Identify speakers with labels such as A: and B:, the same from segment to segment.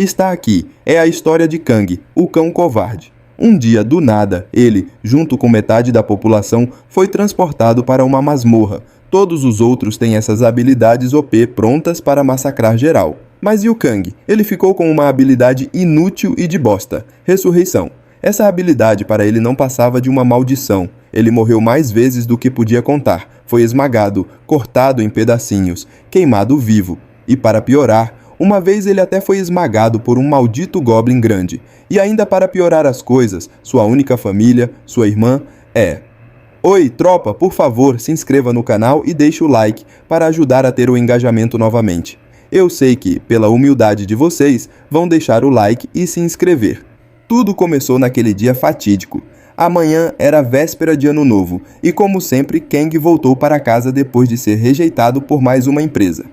A: está aqui. É a história de Kang, o cão covarde. Um dia, do nada, ele, junto com metade da população, foi transportado para uma masmorra. Todos os outros têm essas habilidades OP prontas para massacrar geral. Mas e o Kang? Ele ficou com uma habilidade inútil e de bosta: ressurreição. Essa habilidade para ele não passava de uma maldição. Ele morreu mais vezes do que podia contar. Foi esmagado, cortado em pedacinhos, queimado vivo. E para piorar, uma vez ele até foi esmagado por um maldito Goblin grande. E ainda para piorar as coisas, sua única família, sua irmã, Oi, tropa, por favor, se inscreva no canal e deixe o like para ajudar a ter o engajamento novamente. Eu sei que, pela humildade de vocês, vão deixar o like e se inscrever. Tudo começou naquele dia fatídico. Amanhã era véspera de Ano Novo e, como sempre, Kang voltou para casa depois de ser rejeitado por mais uma empresa.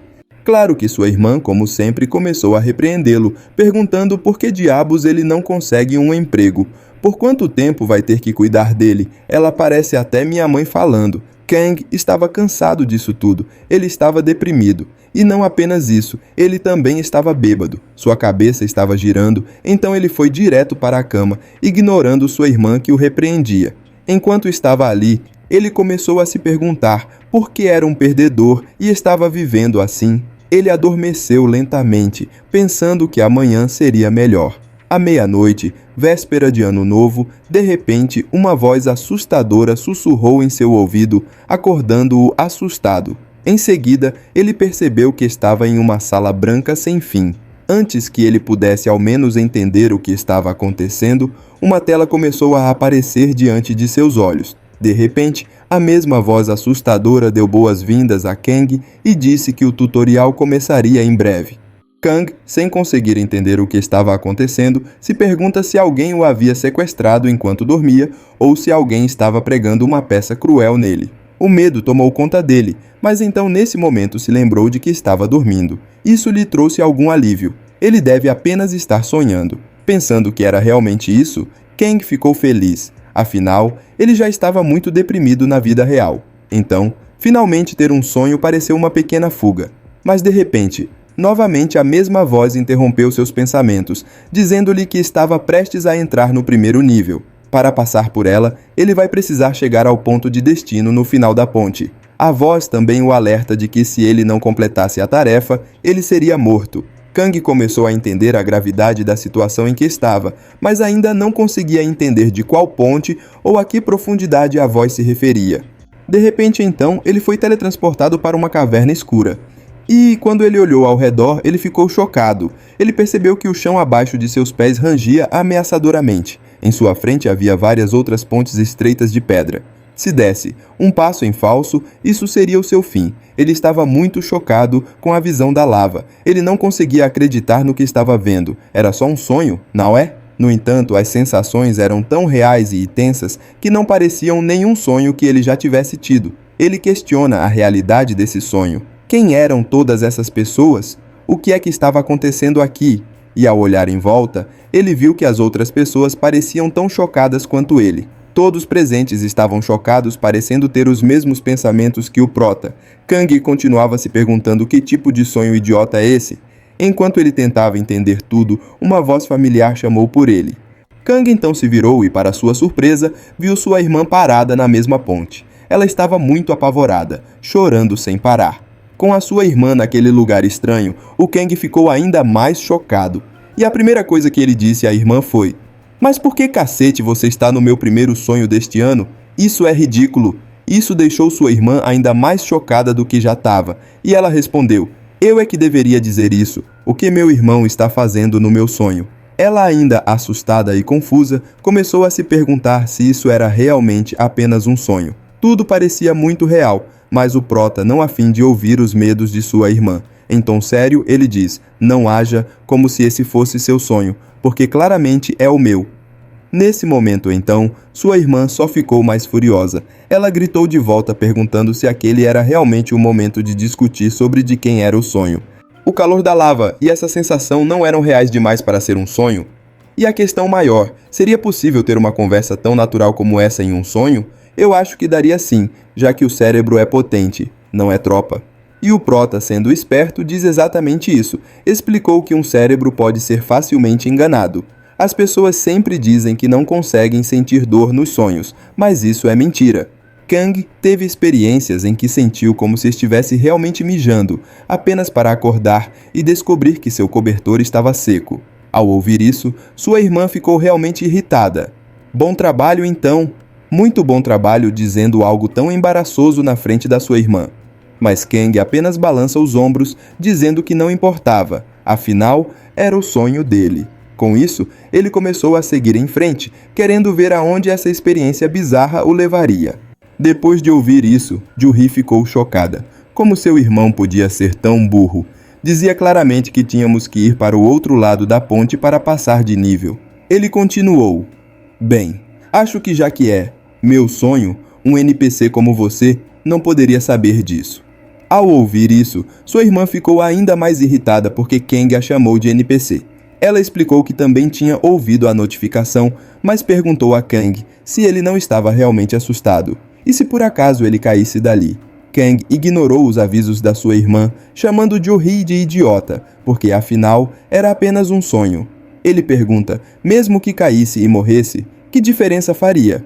A: Claro que sua irmã, como sempre, começou a repreendê-lo, perguntando por que diabos ele não consegue um emprego. Por quanto tempo vai ter que cuidar dele? Ela parece até minha mãe falando. Kang estava cansado disso tudo. Ele estava deprimido. E não apenas isso, ele também estava bêbado. Sua cabeça estava girando, então ele foi direto para a cama, ignorando sua irmã que o repreendia. Enquanto estava ali, ele começou a se perguntar por que era um perdedor e estava vivendo assim. Ele adormeceu lentamente, pensando que amanhã seria melhor. À meia-noite, véspera de Ano Novo, de repente, uma voz assustadora sussurrou em seu ouvido, acordando-o assustado. Em seguida, ele percebeu que estava em uma sala branca sem fim. Antes que ele pudesse ao menos entender o que estava acontecendo, uma tela começou a aparecer diante de seus olhos. De repente, a mesma voz assustadora deu boas-vindas a Kang e disse que o tutorial começaria em breve. Kang, sem conseguir entender o que estava acontecendo, se pergunta se alguém o havia sequestrado enquanto dormia ou se alguém estava pregando uma peça cruel nele. O medo tomou conta dele, mas então nesse momento se lembrou de que estava dormindo. Isso lhe trouxe algum alívio. Ele deve apenas estar sonhando. Pensando que era realmente isso, Kang ficou feliz. Afinal, ele já estava muito deprimido na vida real. Então, finalmente ter um sonho pareceu uma pequena fuga. Mas de repente, novamente a mesma voz interrompeu seus pensamentos, dizendo-lhe que estava prestes a entrar no primeiro nível. Para passar por ela, ele vai precisar chegar ao ponto de destino no final da ponte. A voz também o alerta de que se ele não completasse a tarefa, ele seria morto. Kang começou a entender a gravidade da situação em que estava, mas ainda não conseguia entender de qual ponte ou a que profundidade a voz se referia. De repente, então, ele foi teletransportado para uma caverna escura. E, quando ele olhou ao redor, ele ficou chocado. Ele percebeu que o chão abaixo de seus pés rangia ameaçadoramente. Em sua frente havia várias outras pontes estreitas de pedra. Se desse um passo em falso, isso seria o seu fim. Ele estava muito chocado com a visão da lava. Ele não conseguia acreditar no que estava vendo. Era só um sonho, não é? No entanto, as sensações eram tão reais e intensas que não pareciam nenhum sonho que ele já tivesse tido. Ele questiona a realidade desse sonho. Quem eram todas essas pessoas? O que é que estava acontecendo aqui? E ao olhar em volta, ele viu que as outras pessoas pareciam tão chocadas quanto ele. Todos presentes estavam chocados, parecendo ter os mesmos pensamentos que o prota. Kang continuava se perguntando que tipo de sonho idiota é esse. Enquanto ele tentava entender tudo, uma voz familiar chamou por ele. Kang então se virou e, para sua surpresa, viu sua irmã parada na mesma ponte. Ela estava muito apavorada, chorando sem parar. Com a sua irmã naquele lugar estranho, o Kang ficou ainda mais chocado. E a primeira coisa que ele disse à irmã foi: "Mas por que cacete você está no meu primeiro sonho deste ano? Isso é ridículo." Isso deixou sua irmã ainda mais chocada do que já estava, e ela respondeu: "Eu é que deveria dizer isso. O que meu irmão está fazendo no meu sonho?" Ela, ainda assustada e confusa, começou a se perguntar se isso era realmente apenas um sonho. Tudo parecia muito real, mas o prota não a fim de ouvir os medos de sua irmã. Em tom sério, ele diz: "Não haja como se esse fosse seu sonho, porque claramente é o meu." Nesse momento, então, sua irmã só ficou mais furiosa. Ela gritou de volta, perguntando se aquele era realmente o momento de discutir sobre de quem era o sonho. O calor da lava e essa sensação não eram reais demais para ser um sonho? E a questão maior, seria possível ter uma conversa tão natural como essa em um sonho? Eu acho que daria sim, já que o cérebro é potente, não é tropa. E o prota, sendo esperto, diz exatamente isso. Explicou que um cérebro pode ser facilmente enganado. As pessoas sempre dizem que não conseguem sentir dor nos sonhos, mas isso é mentira. Kang teve experiências em que sentiu como se estivesse realmente mijando, apenas para acordar e descobrir que seu cobertor estava seco. Ao ouvir isso, sua irmã ficou realmente irritada. Bom trabalho então. Muito bom trabalho dizendo algo tão embaraçoso na frente da sua irmã. Mas Kang apenas balança os ombros, dizendo que não importava, afinal, era o sonho dele. Com isso, ele começou a seguir em frente, querendo ver aonde essa experiência bizarra o levaria. Depois de ouvir isso, Ju-hee ficou chocada. Como seu irmão podia ser tão burro? Dizia claramente que tínhamos que ir para o outro lado da ponte para passar de nível. Ele continuou. Bem, acho que já que é meu sonho, um NPC como você não poderia saber disso. Ao ouvir isso, sua irmã ficou ainda mais irritada porque Kang a chamou de NPC. Ela explicou que também tinha ouvido a notificação, mas perguntou a Kang se ele não estava realmente assustado e se por acaso ele caísse dali. Kang ignorou os avisos da sua irmã, chamando Ju-hee de idiota, porque afinal era apenas um sonho. Ele pergunta, mesmo que caísse e morresse, que diferença faria?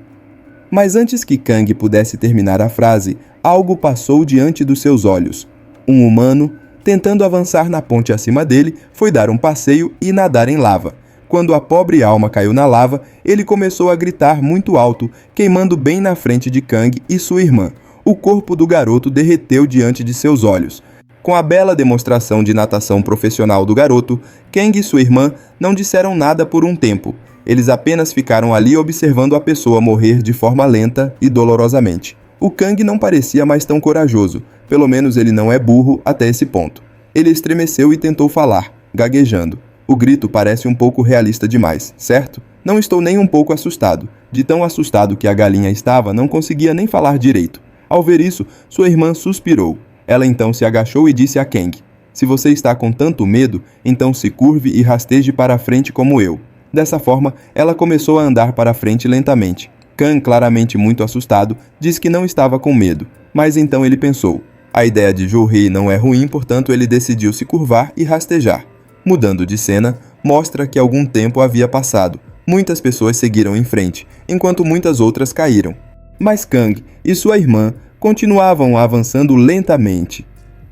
A: Mas antes que Kang pudesse terminar a frase, algo passou diante dos seus olhos. Um humano, tentando avançar na ponte acima dele, foi dar um passeio e nadar em lava. Quando a pobre alma caiu na lava, ele começou a gritar muito alto, queimando bem na frente de Kang e sua irmã. O corpo do garoto derreteu diante de seus olhos. Com a bela demonstração de natação profissional do garoto, Kang e sua irmã não disseram nada por um tempo. Eles apenas ficaram ali observando a pessoa morrer de forma lenta e dolorosamente. O Kang não parecia mais tão corajoso, pelo menos ele não é burro até esse ponto. Ele estremeceu e tentou falar, gaguejando. O grito parece um pouco realista demais, certo? Não estou nem um pouco assustado. De tão assustado que a galinha estava, não conseguia nem falar direito. Ao ver isso, sua irmã suspirou. Ela então se agachou e disse a Kang, se você está com tanto medo, então se curve e rasteje para a frente como eu. Dessa forma, ela começou a andar para a frente lentamente. Kang, claramente muito assustado, disse que não estava com medo, mas então ele pensou. A ideia de Ju-hee não é ruim, portanto ele decidiu se curvar e rastejar. Mudando de cena, mostra que algum tempo havia passado. Muitas pessoas seguiram em frente, enquanto muitas outras caíram. Mas Kang e sua irmã continuavam avançando lentamente.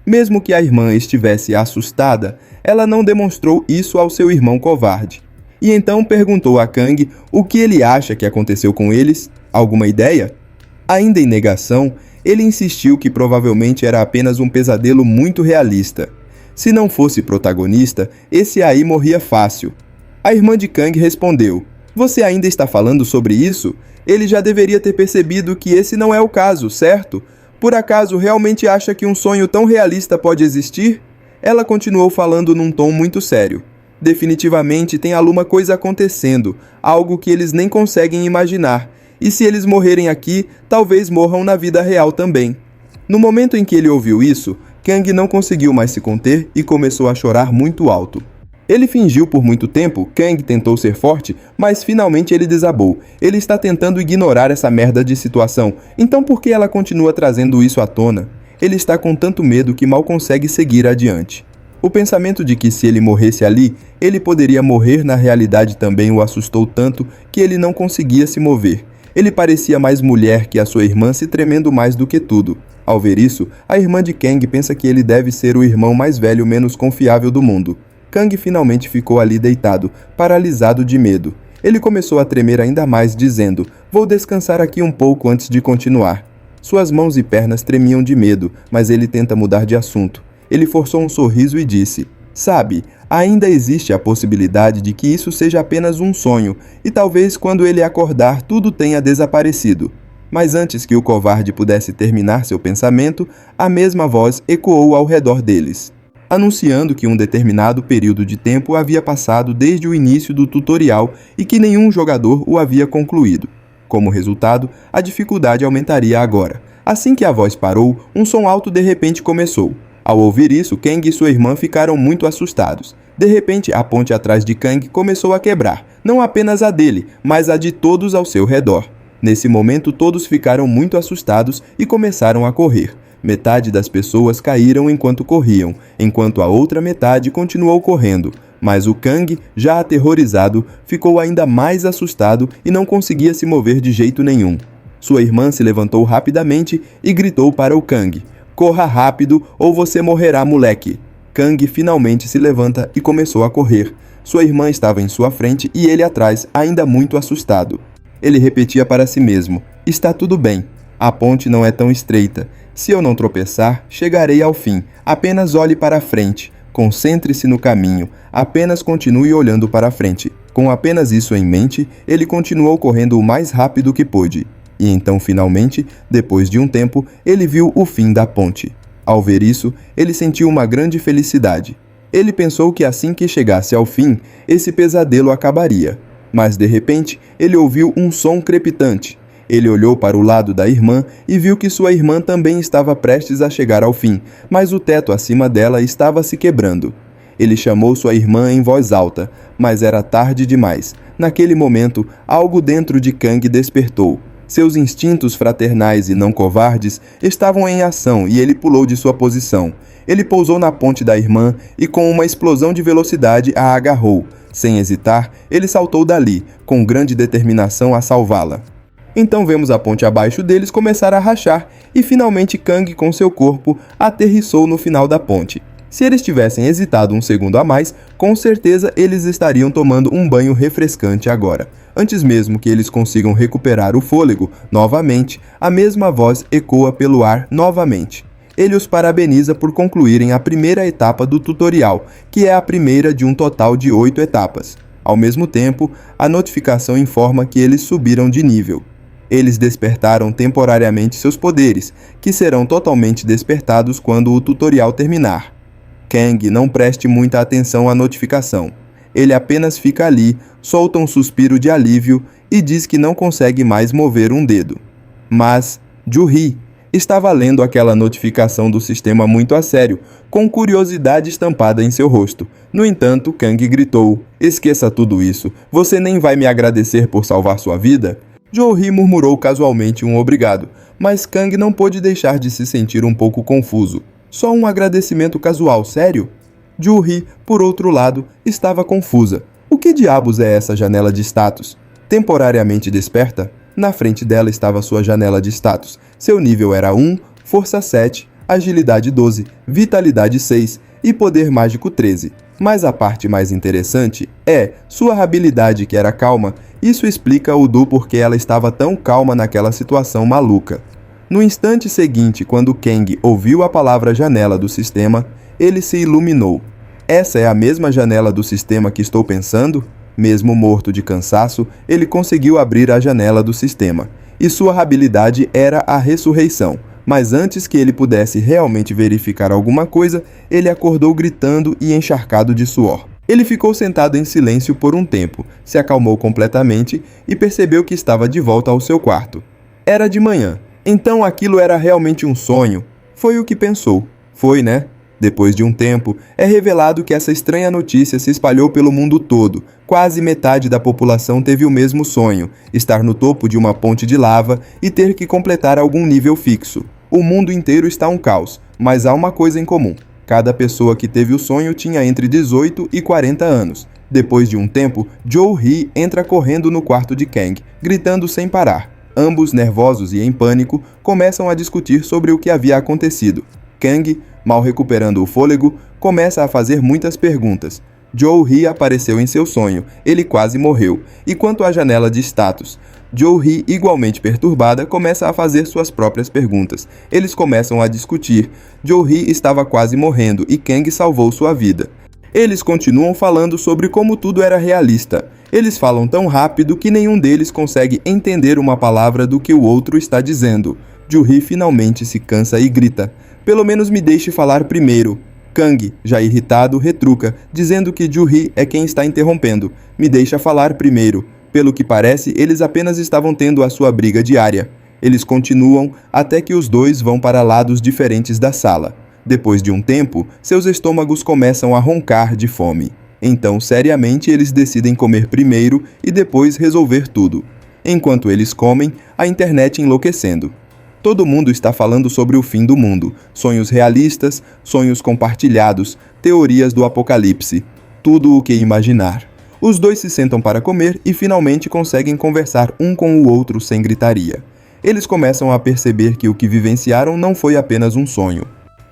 A: Mesmo que a irmã estivesse assustada, ela não demonstrou isso ao seu irmão covarde. E então perguntou a Kang o que ele acha que aconteceu com eles. Alguma ideia? Ainda em negação, ele insistiu que provavelmente era apenas um pesadelo muito realista. Se não fosse protagonista, esse aí morria fácil. A irmã de Kang respondeu, você ainda está falando sobre isso? Ele já deveria ter percebido que esse não é o caso, certo? Por acaso realmente acha que um sonho tão realista pode existir? Ela continuou falando num tom muito sério. Definitivamente tem alguma coisa acontecendo, algo que eles nem conseguem imaginar, e se eles morrerem aqui, talvez morram na vida real também. No momento em que ele ouviu isso, Kang não conseguiu mais se conter e começou a chorar muito alto. Ele fingiu por muito tempo, Kang tentou ser forte, mas finalmente ele desabou. Ele está tentando ignorar essa merda de situação, então por que ela continua trazendo isso à tona? Ele está com tanto medo que mal consegue seguir adiante. O pensamento de que se ele morresse ali, ele poderia morrer na realidade também o assustou tanto que ele não conseguia se mover. Ele parecia mais mulher que a sua irmã, se tremendo mais do que tudo. Ao ver isso, a irmã de Kang pensa que ele deve ser o irmão mais velho menos confiável do mundo. Kang finalmente ficou ali deitado, paralisado de medo. Ele começou a tremer ainda mais, dizendo, vou descansar aqui um pouco antes de continuar. Suas mãos e pernas tremiam de medo, mas ele tenta mudar de assunto. Ele forçou um sorriso e disse, sabe, ainda existe a possibilidade de que isso seja apenas um sonho, e talvez quando ele acordar tudo tenha desaparecido. Mas antes que o covarde pudesse terminar seu pensamento, a mesma voz ecoou ao redor deles, anunciando que um determinado período de tempo havia passado desde o início do tutorial e que nenhum jogador o havia concluído. Como resultado, a dificuldade aumentaria agora. Assim que a voz parou, um som alto de repente começou. Ao ouvir isso, Kang e sua irmã ficaram muito assustados. De repente, a ponte atrás de Kang começou a quebrar, não apenas a dele, mas a de todos ao seu redor. Nesse momento, todos ficaram muito assustados e começaram a correr. Metade das pessoas caíram enquanto corriam, enquanto a outra metade continuou correndo. Mas o Kang, já aterrorizado, ficou ainda mais assustado e não conseguia se mover de jeito nenhum. Sua irmã se levantou rapidamente e gritou para o Kang: "Corra rápido ou você morrerá, moleque!" Kang finalmente se levanta e começou a correr. Sua irmã estava em sua frente e ele atrás, ainda muito assustado. Ele repetia para si mesmo: "Está tudo bem. A ponte não é tão estreita. Se eu não tropeçar, chegarei ao fim. Apenas olhe para a frente. Concentre-se no caminho. Apenas continue olhando para a frente." Com apenas isso em mente, ele continuou correndo o mais rápido que pôde. E então, finalmente, depois de um tempo, ele viu o fim da ponte. Ao ver isso, ele sentiu uma grande felicidade. Ele pensou que assim que chegasse ao fim, esse pesadelo acabaria. Mas de repente, ele ouviu um som crepitante. Ele olhou para o lado da irmã e viu que sua irmã também estava prestes a chegar ao fim, mas o teto acima dela estava se quebrando. Ele chamou sua irmã em voz alta, mas era tarde demais. Naquele momento, algo dentro de Kang despertou. Seus instintos fraternais e não covardes estavam em ação e ele pulou de sua posição. Ele pousou na ponte da irmã e com uma explosão de velocidade a agarrou. Sem hesitar, ele saltou dali, com grande determinação a salvá-la. Então vemos a ponte abaixo deles começar a rachar e finalmente Kang com seu corpo aterrissou no final da ponte. Se eles tivessem hesitado um segundo a mais, com certeza eles estariam tomando um banho refrescante agora. Antes mesmo que eles consigam recuperar o fôlego, novamente, a mesma voz ecoa pelo ar novamente. Ele os parabeniza por concluírem a primeira etapa do tutorial, que é a primeira de um total de 8 etapas. Ao mesmo tempo, a notificação informa que eles subiram de nível. Eles despertaram temporariamente seus poderes, que serão totalmente despertados quando o tutorial terminar. Kang não preste muita atenção à notificação. Ele apenas fica ali, solta um suspiro de alívio e diz que não consegue mais mover um dedo. Mas Ju-Hee estava lendo aquela notificação do sistema muito a sério, com curiosidade estampada em seu rosto. No entanto, Kang gritou: "Esqueça tudo isso. Você nem vai me agradecer por salvar sua vida?" Ju-Hee murmurou casualmente um obrigado, mas Kang não pôde deixar de se sentir um pouco confuso. Só um agradecimento casual, sério? Ju-Hee, por outro lado, estava confusa. O que diabos é essa janela de status? Temporariamente desperta, na frente dela estava sua janela de status. Seu nível era 1, força 7, agilidade 12, vitalidade 6 e poder mágico 13. Mas a parte mais interessante é sua habilidade que era calma. Isso explica o do porquê ela estava tão calma naquela situação maluca. No instante seguinte, quando Kang ouviu a palavra janela do sistema, ele se iluminou. Essa é a mesma janela do sistema que estou pensando? Mesmo morto de cansaço, ele conseguiu abrir a janela do sistema. E sua habilidade era a ressurreição. Mas antes que ele pudesse realmente verificar alguma coisa, ele acordou gritando e encharcado de suor. Ele ficou sentado em silêncio por um tempo, se acalmou completamente e percebeu que estava de volta ao seu quarto. Era de manhã. Então aquilo era realmente um sonho? Foi o que pensou. Foi, né? Depois de um tempo, é revelado que essa estranha notícia se espalhou pelo mundo todo. Quase metade da população teve o mesmo sonho, estar no topo de uma ponte de lava e ter que completar algum nível fixo. O mundo inteiro está um caos, mas há uma coisa em comum. Cada pessoa que teve o sonho tinha entre 18 e 40 anos. Depois de um tempo, Ju-Hee entra correndo no quarto de Kang, gritando sem parar. Ambos, nervosos e em pânico, começam a discutir sobre o que havia acontecido. Kang, mal recuperando o fôlego, começa a fazer muitas perguntas. Ju-Hee apareceu em seu sonho, ele quase morreu. E quanto à janela de status, Ju-Hee, igualmente perturbada, começa a fazer suas próprias perguntas. Eles começam a discutir. Ju-Hee estava quase morrendo e Kang salvou sua vida. Eles continuam falando sobre como tudo era realista. Eles falam tão rápido que nenhum deles consegue entender uma palavra do que o outro está dizendo. Ju-Hee finalmente se cansa e grita: "Pelo menos me deixe falar primeiro." Kang, já irritado, retruca, dizendo que Ju-Hee é quem está interrompendo. "Me deixa falar primeiro." Pelo que parece, eles apenas estavam tendo a sua briga diária. Eles continuam até que os dois vão para lados diferentes da sala. Depois de um tempo, seus estômagos começam a roncar de fome. Então, seriamente, eles decidem comer primeiro e depois resolver tudo. Enquanto eles comem, a internet enlouquecendo. Todo mundo está falando sobre o fim do mundo, sonhos realistas, sonhos compartilhados, teorias do apocalipse, tudo o que imaginar. Os dois se sentam para comer e finalmente conseguem conversar um com o outro sem gritaria. Eles começam a perceber que o que vivenciaram não foi apenas um sonho.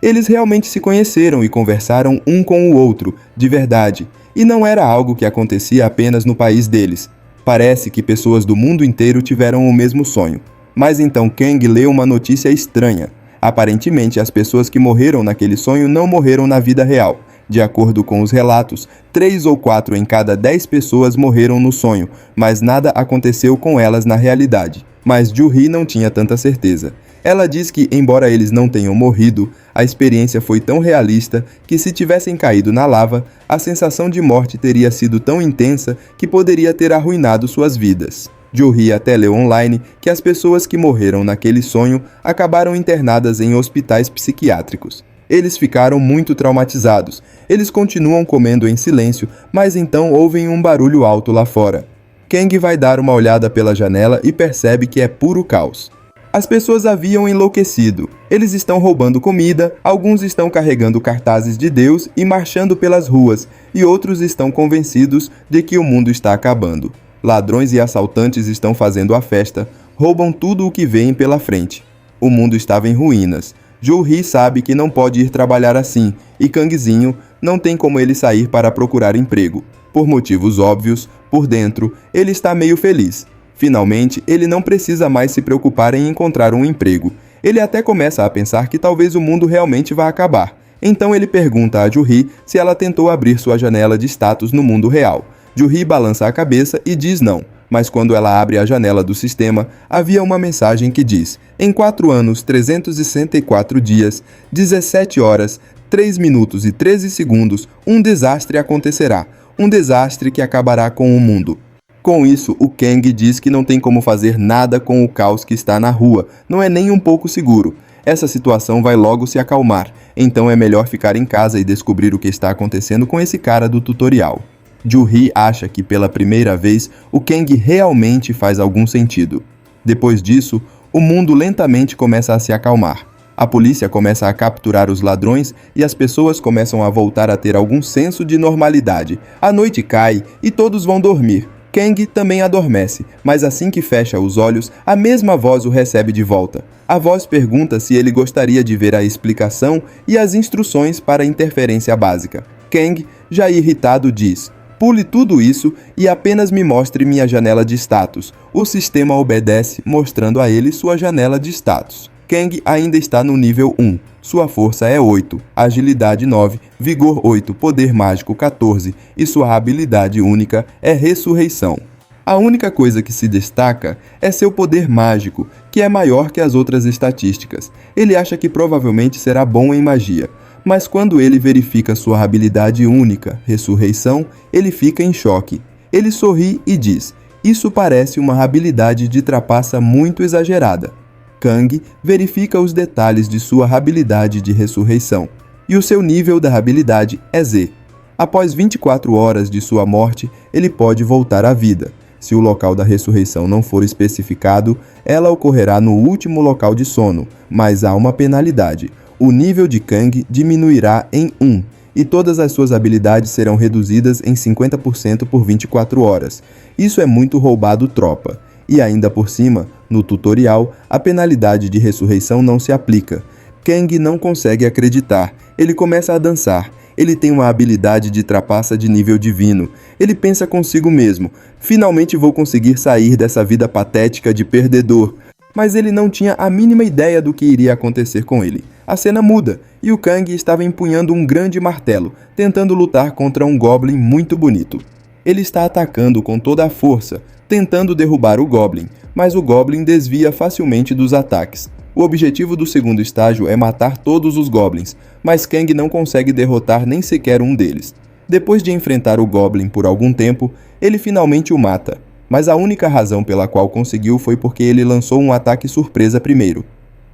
A: Eles realmente se conheceram e conversaram um com o outro, de verdade, e não era algo que acontecia apenas no país deles. Parece que pessoas do mundo inteiro tiveram o mesmo sonho. Mas então Kang lê uma notícia estranha. Aparentemente, as pessoas que morreram naquele sonho não morreram na vida real. De acordo com os relatos, 3 ou 4 em cada 10 pessoas morreram no sonho, mas nada aconteceu com elas na realidade. Mas Joo-hee não tinha tanta certeza. Ela diz que, embora eles não tenham morrido, a experiência foi tão realista que, se tivessem caído na lava, a sensação de morte teria sido tão intensa que poderia ter arruinado suas vidas. Joo-hee até leu online que as pessoas que morreram naquele sonho acabaram internadas em hospitais psiquiátricos. Eles ficaram muito traumatizados. Eles continuam comendo em silêncio, mas então ouvem um barulho alto lá fora. Kang vai dar uma olhada pela janela e percebe que é puro caos. As pessoas haviam enlouquecido. Eles estão roubando comida, alguns estão carregando cartazes de Deus e marchando pelas ruas, e outros estão convencidos de que o mundo está acabando. Ladrões e assaltantes estão fazendo a festa, roubam tudo o que veem pela frente. O mundo estava em ruínas. Joo-hee sabe que não pode ir trabalhar assim, e Kangzinho não tem como ele sair para procurar emprego. Por motivos óbvios, por dentro, ele está meio feliz. Finalmente, ele não precisa mais se preocupar em encontrar um emprego. Ele até começa a pensar que talvez o mundo realmente vá acabar. Então ele pergunta a Joo-hee se ela tentou abrir sua janela de status no mundo real. Joo-hee balança a cabeça e diz não, mas quando ela abre a janela do sistema, havia uma mensagem que diz: em 4 anos, 364 dias, 17 horas, 3 minutos e 13 segundos, um desastre acontecerá. Um desastre que acabará com o mundo. Com isso, o Kang diz que não tem como fazer nada com o caos que está na rua, não é nem um pouco seguro. Essa situação vai logo se acalmar, então é melhor ficar em casa e descobrir o que está acontecendo com esse cara do tutorial. Joo-hee acha que pela primeira vez o Kang realmente faz algum sentido. Depois disso, o mundo lentamente começa a se acalmar. A polícia começa a capturar os ladrões e as pessoas começam a voltar a ter algum senso de normalidade. A noite cai e todos vão dormir. Kang também adormece, mas assim que fecha os olhos, a mesma voz o recebe de volta. A voz pergunta se ele gostaria de ver a explicação e as instruções para a interferência básica. Kang, já irritado, diz: pule tudo isso e apenas me mostre minha janela de status. O sistema obedece, mostrando a ele sua janela de status. Kang ainda está no nível 1. Sua força é 8, agilidade 9, vigor 8, poder mágico 14 e sua habilidade única é ressurreição. A única coisa que se destaca é seu poder mágico, que é maior que as outras estatísticas. Ele acha que provavelmente será bom em magia, mas quando ele verifica sua habilidade única, ressurreição, ele fica em choque. Ele sorri e diz: isso parece uma habilidade de trapaça muito exagerada. Kang verifica os detalhes de sua habilidade de ressurreição, e o seu nível da habilidade é Z. Após 24 horas de sua morte, ele pode voltar à vida. Se o local da ressurreição não for especificado, ela ocorrerá no último local de sono, mas há uma penalidade. O nível de Kang diminuirá em 1, e todas as suas habilidades serão reduzidas em 50% por 24 horas. Isso é muito roubado, tropa. E ainda por cima, no tutorial, a penalidade de ressurreição não se aplica. Kang não consegue acreditar. Ele começa a dançar. Ele tem uma habilidade de trapaça de nível divino. Ele pensa consigo mesmo: finalmente vou conseguir sair dessa vida patética de perdedor. Mas ele não tinha a mínima ideia do que iria acontecer com ele. A cena muda, e o Kang estava empunhando um grande martelo, tentando lutar contra um Goblin muito bonito. Ele está atacando com toda a força, tentando derrubar o Goblin, mas o Goblin desvia facilmente dos ataques. O objetivo do segundo estágio é matar todos os Goblins, mas Kang não consegue derrotar nem sequer um deles. Depois de enfrentar o Goblin por algum tempo, ele finalmente o mata, mas a única razão pela qual conseguiu foi porque ele lançou um ataque surpresa primeiro.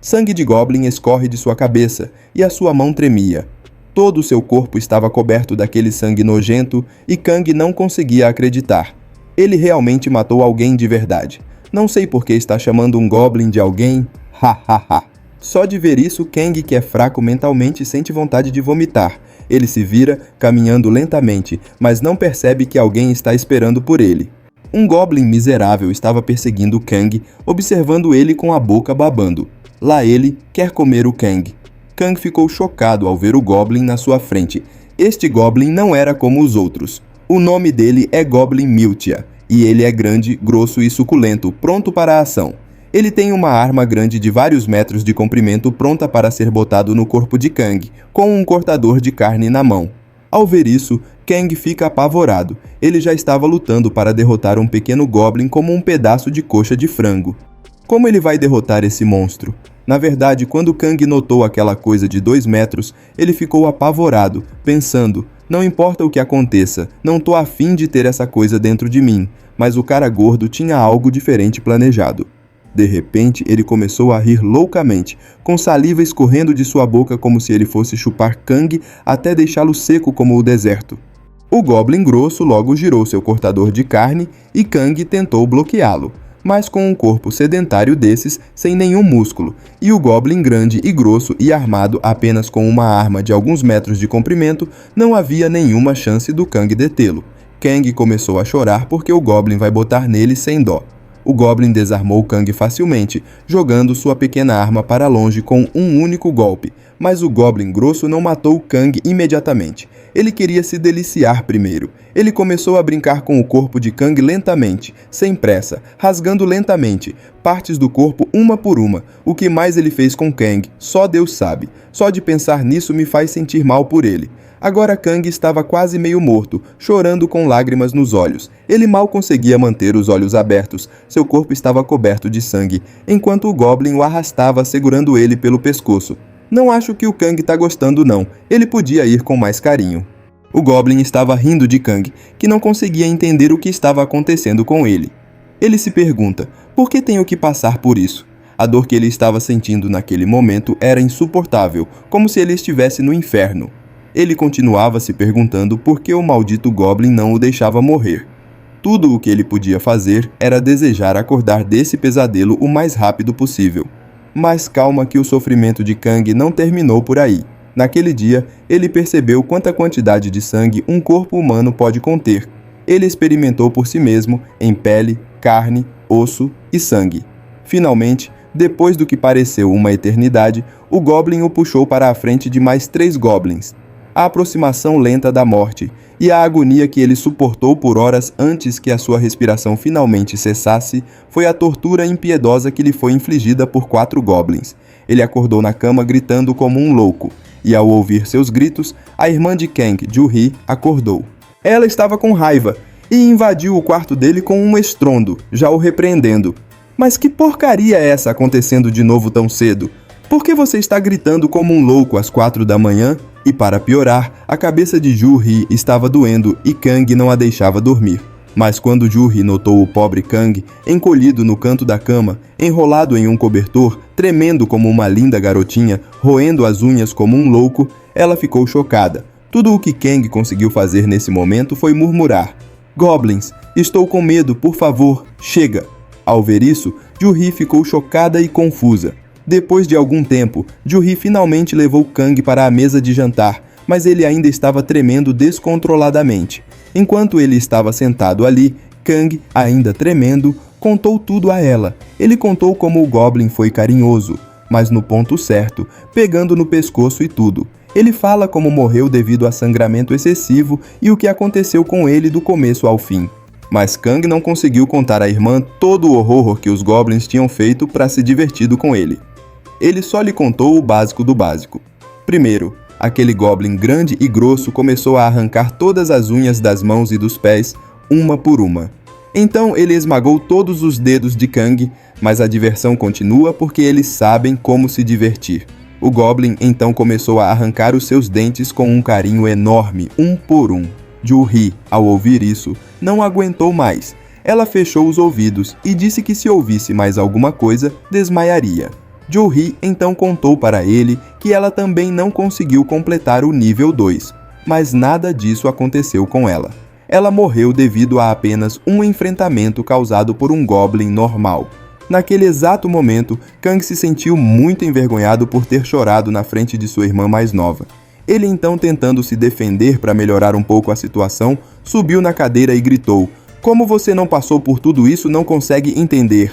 A: Sangue de Goblin escorre de sua cabeça e a sua mão tremia. Todo o seu corpo estava coberto daquele sangue nojento e Kang não conseguia acreditar. Ele realmente matou alguém de verdade. Não sei por que está chamando um Goblin de alguém. Ha ha ha. Só de ver isso, Kang, que é fraco mentalmente, sente vontade de vomitar. Ele se vira, caminhando lentamente, mas não percebe que alguém está esperando por ele. Um goblin miserável estava perseguindo Kang, observando ele com a boca babando. Lá ele quer comer o Kang. Kang ficou chocado ao ver o goblin na sua frente. Este goblin não era como os outros. O nome dele é Goblin Miltia, e ele é grande, grosso e suculento, pronto para a ação. Ele tem uma arma grande de vários metros de comprimento pronta para ser botado no corpo de Kang, com um cortador de carne na mão. Ao ver isso, Kang fica apavorado. Ele já estava lutando para derrotar um pequeno goblin como um pedaço de coxa de frango. Como ele vai derrotar esse monstro? Na verdade, quando Kang notou aquela coisa de 2 metros, ele ficou apavorado, pensando, não importa o que aconteça, não tô afim de ter essa coisa dentro de mim, mas o cara gordo tinha algo diferente planejado. De repente, ele começou a rir loucamente, com saliva escorrendo de sua boca como se ele fosse chupar Kang até deixá-lo seco como o deserto. O Goblin grosso logo girou seu cortador de carne e Kang tentou bloqueá-lo, mas com um corpo sedentário desses, sem nenhum músculo, e o Goblin grande e grosso e armado apenas com uma arma de alguns metros de comprimento, não havia nenhuma chance do Kang detê-lo. Kang começou a chorar porque o Goblin vai botar nele sem dó. O Goblin desarmou Kang facilmente, jogando sua pequena arma para longe com um único golpe, mas o Goblin grosso não matou Kang imediatamente. Ele queria se deliciar primeiro. Ele começou a brincar com o corpo de Kang lentamente, sem pressa, rasgando lentamente, partes do corpo uma por uma. O que mais ele fez com Kang, só Deus sabe. Só de pensar nisso me faz sentir mal por ele. Agora Kang estava quase meio morto, chorando com lágrimas nos olhos. Ele mal conseguia manter os olhos abertos, seu corpo estava coberto de sangue, enquanto o Goblin o arrastava segurando ele pelo pescoço. Não acho que o Kang tá gostando não, ele podia ir com mais carinho. O Goblin estava rindo de Kang, que não conseguia entender o que estava acontecendo com ele. Ele se pergunta, por que tenho que passar por isso? A dor que ele estava sentindo naquele momento era insuportável, como se ele estivesse no inferno. Ele continuava se perguntando por que o maldito Goblin não o deixava morrer. Tudo o que ele podia fazer era desejar acordar desse pesadelo o mais rápido possível. Mas calma que o sofrimento de Kang não terminou por aí. Naquele dia, ele percebeu quanta quantidade de sangue um corpo humano pode conter. Ele experimentou por si mesmo em pele, carne, osso e sangue. Finalmente, depois do que pareceu uma eternidade, o Goblin o puxou para a frente de mais 3 Goblins. A aproximação lenta da morte e a agonia que ele suportou por horas antes que a sua respiração finalmente cessasse foi a tortura impiedosa que lhe foi infligida por 4 goblins. Ele acordou na cama gritando como um louco, e ao ouvir seus gritos, a irmã de Kang, Ju-Hee, acordou. Ela estava com raiva e invadiu o quarto dele com um estrondo, já o repreendendo. Mas que porcaria é essa acontecendo de novo tão cedo? Por que você está gritando como um louco às 4 da manhã? E para piorar, a cabeça de Ju-Hee estava doendo e Kang não a deixava dormir. Mas quando Ju-Hee notou o pobre Kang, encolhido no canto da cama, enrolado em um cobertor, tremendo como uma linda garotinha, roendo as unhas como um louco, ela ficou chocada. Tudo o que Kang conseguiu fazer nesse momento foi murmurar: "Goblins, estou com medo, por favor, chega!" Ao ver isso, Ju-Hee ficou chocada e confusa. Depois de algum tempo, Ju-Hee finalmente levou Kang para a mesa de jantar, mas ele ainda estava tremendo descontroladamente. Enquanto ele estava sentado ali, Kang, ainda tremendo, contou tudo a ela. Ele contou como o Goblin foi carinhoso, mas no ponto certo, pegando no pescoço e tudo. Ele fala como morreu devido a sangramento excessivo e o que aconteceu com ele do começo ao fim. Mas Kang não conseguiu contar à irmã todo o horror que os Goblins tinham feito para se divertir com ele. Ele só lhe contou o básico do básico. Primeiro, aquele Goblin grande e grosso começou a arrancar todas as unhas das mãos e dos pés, uma por uma. Então ele esmagou todos os dedos de Kang, mas a diversão continua porque eles sabem como se divertir. O Goblin então começou a arrancar os seus dentes com um carinho enorme, um por um. Ju-Hee, ao ouvir isso, não aguentou mais. Ela fechou os ouvidos e disse que se ouvisse mais alguma coisa, desmaiaria. Ju-Hee então contou para ele que ela também não conseguiu completar o nível 2, mas nada disso aconteceu com ela. Ela morreu devido a apenas um enfrentamento causado por um Goblin normal. Naquele exato momento, Kang se sentiu muito envergonhado por ter chorado na frente de sua irmã mais nova. Ele então, tentando se defender para melhorar um pouco a situação, subiu na cadeira e gritou: "Como você não passou por tudo isso, não consegue entender?"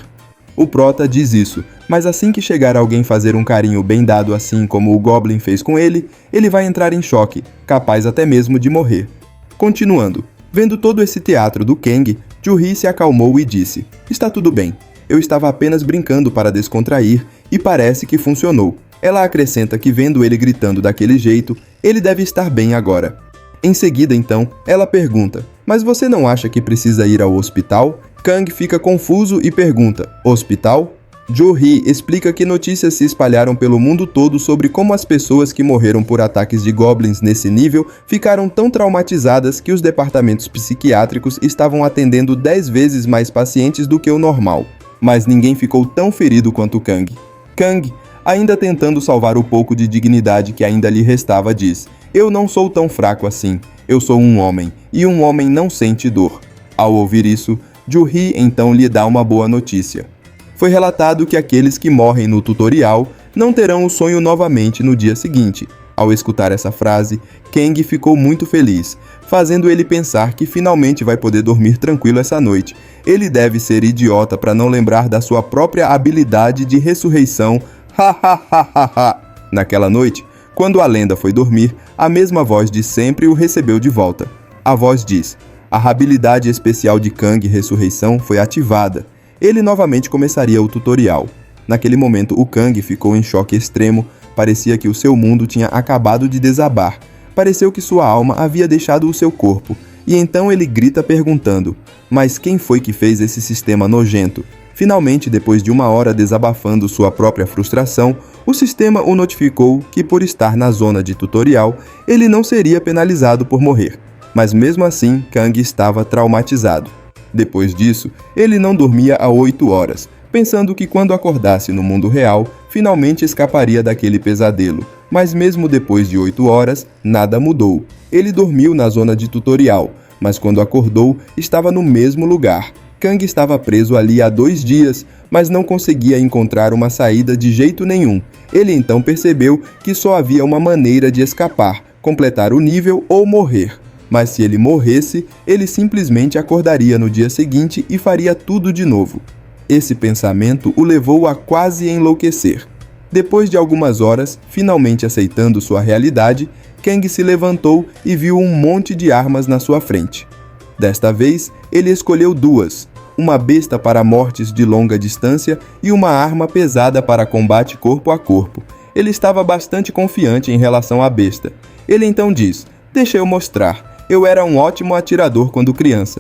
A: O prota diz isso, mas assim que chegar alguém fazer um carinho bem dado assim como o Goblin fez com ele, ele vai entrar em choque, capaz até mesmo de morrer. Continuando, vendo todo esse teatro do Kang, Ju-Hee se acalmou e disse: "Está tudo bem, eu estava apenas brincando para descontrair e parece que funcionou." Ela acrescenta que vendo ele gritando daquele jeito, ele deve estar bem agora. Em seguida, então, ela pergunta: "Mas você não acha que precisa ir ao hospital?" Kang fica confuso e pergunta: "Hospital?" Ju-Hee explica que notícias se espalharam pelo mundo todo sobre como as pessoas que morreram por ataques de goblins nesse nível ficaram tão traumatizadas que os departamentos psiquiátricos estavam atendendo 10 vezes mais pacientes do que o normal. Mas ninguém ficou tão ferido quanto Kang. Kang, ainda tentando salvar o pouco de dignidade que ainda lhe restava, diz: "Eu não sou tão fraco assim. Eu sou um homem, e um homem não sente dor." Ao ouvir isso, Ju-Hee então lhe dá uma boa notícia. Foi relatado que aqueles que morrem no tutorial não terão o sonho novamente no dia seguinte. Ao escutar essa frase, Kang ficou muito feliz, fazendo ele pensar que finalmente vai poder dormir tranquilo essa noite. Ele deve ser idiota para não lembrar da sua própria habilidade de ressurreição. Naquela noite, quando a lenda foi dormir, a mesma voz de sempre o recebeu de volta. A voz diz: "A habilidade especial de Kang Ressurreição foi ativada." Ele novamente começaria o tutorial. Naquele momento, o Kang ficou em choque extremo. Parecia que o seu mundo tinha acabado de desabar. Pareceu que sua alma havia deixado o seu corpo. E então ele grita perguntando: "Mas quem foi que fez esse sistema nojento?" Finalmente, depois de 1 hora desabafando sua própria frustração, o sistema o notificou que, por estar na zona de tutorial, ele não seria penalizado por morrer. Mas mesmo assim, Kang estava traumatizado. Depois disso, ele não dormia há 8 horas, pensando que quando acordasse no mundo real, finalmente escaparia daquele pesadelo. Mas mesmo depois de 8 horas, nada mudou. Ele dormiu na zona de tutorial, mas quando acordou, estava no mesmo lugar. Kang estava preso ali há 2 dias, mas não conseguia encontrar uma saída de jeito nenhum. Ele então percebeu que só havia uma maneira de escapar: completar o nível ou morrer. Mas se ele morresse, ele simplesmente acordaria no dia seguinte e faria tudo de novo. Esse pensamento o levou a quase enlouquecer. Depois de algumas horas, finalmente aceitando sua realidade, Kang se levantou e viu um monte de armas na sua frente. Desta vez, ele escolheu 2, uma besta para mortes de longa distância e uma arma pesada para combate corpo a corpo. Ele estava bastante confiante em relação à besta. Ele então diz: "Deixa eu mostrar. Eu era um ótimo atirador quando criança."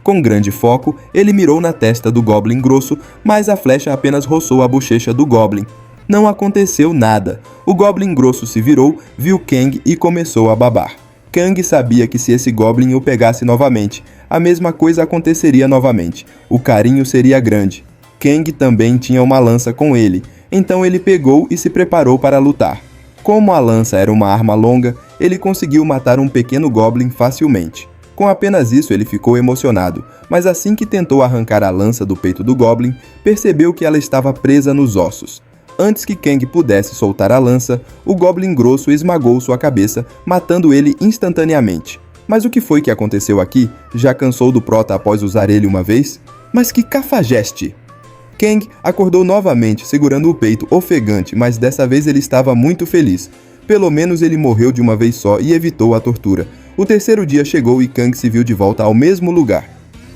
A: Com grande foco, ele mirou na testa do Goblin grosso, mas a flecha apenas roçou a bochecha do Goblin. Não aconteceu nada. O Goblin grosso se virou, viu Kang e começou a babar. Kang sabia que se esse Goblin o pegasse novamente, a mesma coisa aconteceria novamente. O carinho seria grande. Kang também tinha uma lança com ele, então ele pegou e se preparou para lutar. Como a lança era uma arma longa, ele conseguiu matar um pequeno Goblin facilmente. Com apenas isso, ele ficou emocionado, mas assim que tentou arrancar a lança do peito do Goblin, percebeu que ela estava presa nos ossos. Antes que Kang pudesse soltar a lança, o Goblin grosso esmagou sua cabeça, matando ele instantaneamente. Mas o que foi que aconteceu aqui? Já cansou do prota após usar ele uma vez? Mas que cafajeste! Kang acordou novamente, segurando o peito ofegante, mas dessa vez ele estava muito feliz. Pelo menos ele morreu de uma vez só e evitou a tortura. O terceiro dia chegou e Kang se viu de volta ao mesmo lugar.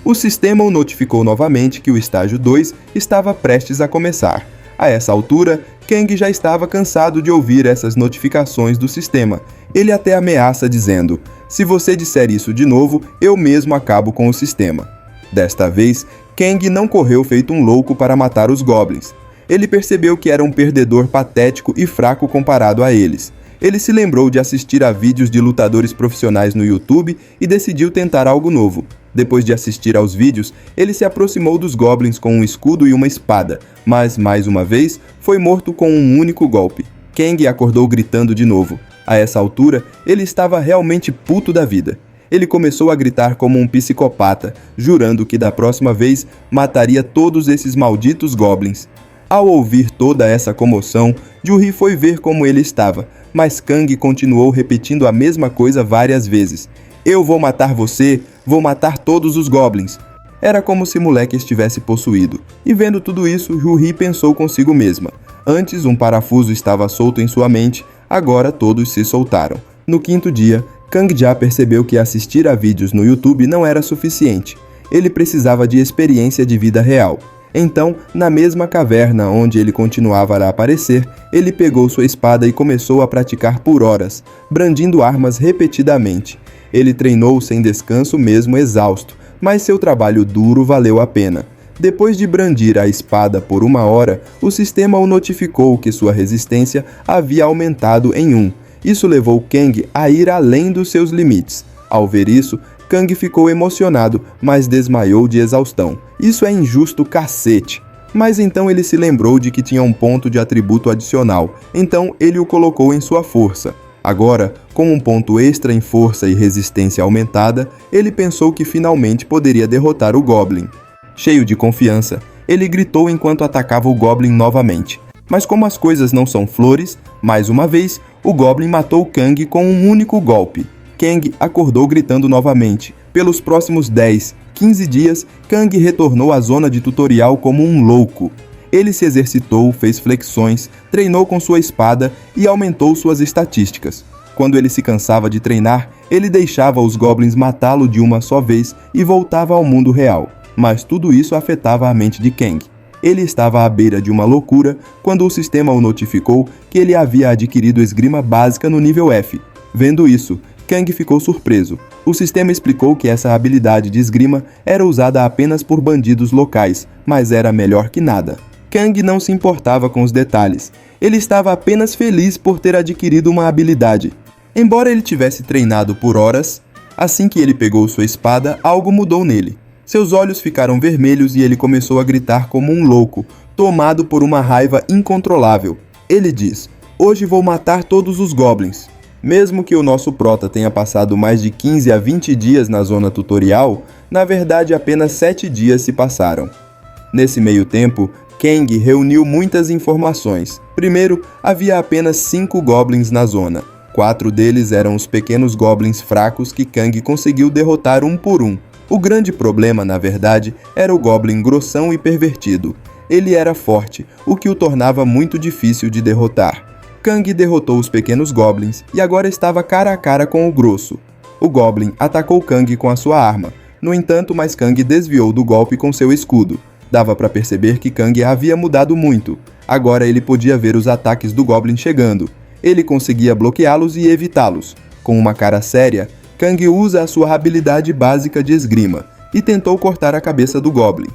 A: O sistema o notificou novamente que o estágio 2 estava prestes a começar. A essa altura, Kang já estava cansado de ouvir essas notificações do sistema. Ele até ameaça dizendo: "Se você disser isso de novo, eu mesmo acabo com o sistema." Desta vez, Kang não correu feito um louco para matar os Goblins. Ele percebeu que era um perdedor patético e fraco comparado a eles. Ele se lembrou de assistir a vídeos de lutadores profissionais no YouTube e decidiu tentar algo novo. Depois de assistir aos vídeos, ele se aproximou dos Goblins com um escudo e uma espada, mas, mais uma vez, foi morto com um único golpe. Kang acordou gritando de novo. A essa altura, ele estava realmente puto da vida. Ele começou a gritar como um psicopata, jurando que da próxima vez mataria todos esses malditos goblins. Ao ouvir toda essa comoção, Ju-Hi foi ver como ele estava, mas Kang continuou repetindo a mesma coisa várias vezes. Eu vou matar você, vou matar todos os goblins. Era como se o moleque estivesse possuído. E vendo tudo isso, Ju-Hi pensou consigo mesma. Antes um parafuso estava solto em sua mente, agora todos se soltaram. No quinto dia, Kang já percebeu que assistir a vídeos no YouTube não era suficiente. Ele precisava de experiência de vida real. Então, na mesma caverna onde ele continuava a aparecer, ele pegou sua espada e começou a praticar por horas, brandindo armas repetidamente. Ele treinou sem descanso mesmo exausto, mas seu trabalho duro valeu a pena. Depois de brandir a espada por 1 hora, o sistema o notificou que sua resistência havia aumentado em 1. Isso levou Kang a ir além dos seus limites. Ao ver isso, Kang ficou emocionado, mas desmaiou de exaustão. Isso é injusto, cacete! Mas então ele se lembrou de que tinha um ponto de atributo adicional, então ele o colocou em sua força. Agora, com um ponto extra em força e resistência aumentada, ele pensou que finalmente poderia derrotar o Goblin. Cheio de confiança, ele gritou enquanto atacava o Goblin novamente. Mas como as coisas não são flores, mais uma vez, o Goblin matou Kang com um único golpe. Kang acordou gritando novamente. Pelos próximos 10, 15 dias, Kang retornou à zona de tutorial como um louco. Ele se exercitou, fez flexões, treinou com sua espada e aumentou suas estatísticas. Quando ele se cansava de treinar, ele deixava os goblins matá-lo de uma só vez e voltava ao mundo real. Mas tudo isso afetava a mente de Kang. Ele estava à beira de uma loucura quando o sistema o notificou que ele havia adquirido esgrima básica no nível F. Vendo isso, Kang ficou surpreso. O sistema explicou que essa habilidade de esgrima era usada apenas por bandidos locais, mas era melhor que nada. Kang não se importava com os detalhes. Ele estava apenas feliz por ter adquirido uma habilidade. Embora ele tivesse treinado por horas, assim que ele pegou sua espada, algo mudou nele. Seus olhos ficaram vermelhos e ele começou a gritar como um louco, tomado por uma raiva incontrolável. Ele diz: "Hoje vou matar todos os goblins." Mesmo que o nosso prota tenha passado mais de 15 a 20 dias na zona tutorial, na verdade apenas 7 dias se passaram. Nesse meio tempo, Kang reuniu muitas informações. Primeiro, havia apenas 5 goblins na zona. 4 deles eram os pequenos goblins fracos que Kang conseguiu derrotar um por um. O grande problema, na verdade, era o Goblin grossão e pervertido. Ele era forte, o que o tornava muito difícil de derrotar. Kang derrotou os pequenos Goblins e agora estava cara a cara com o grosso. O Goblin atacou Kang com a sua arma. No entanto, mas Kang desviou do golpe com seu escudo. Dava para perceber que Kang havia mudado muito. Agora ele podia ver os ataques do Goblin chegando. Ele conseguia bloqueá-los e evitá-los. Com uma cara séria, Kang usa a sua habilidade básica de esgrima e tentou cortar a cabeça do Goblin.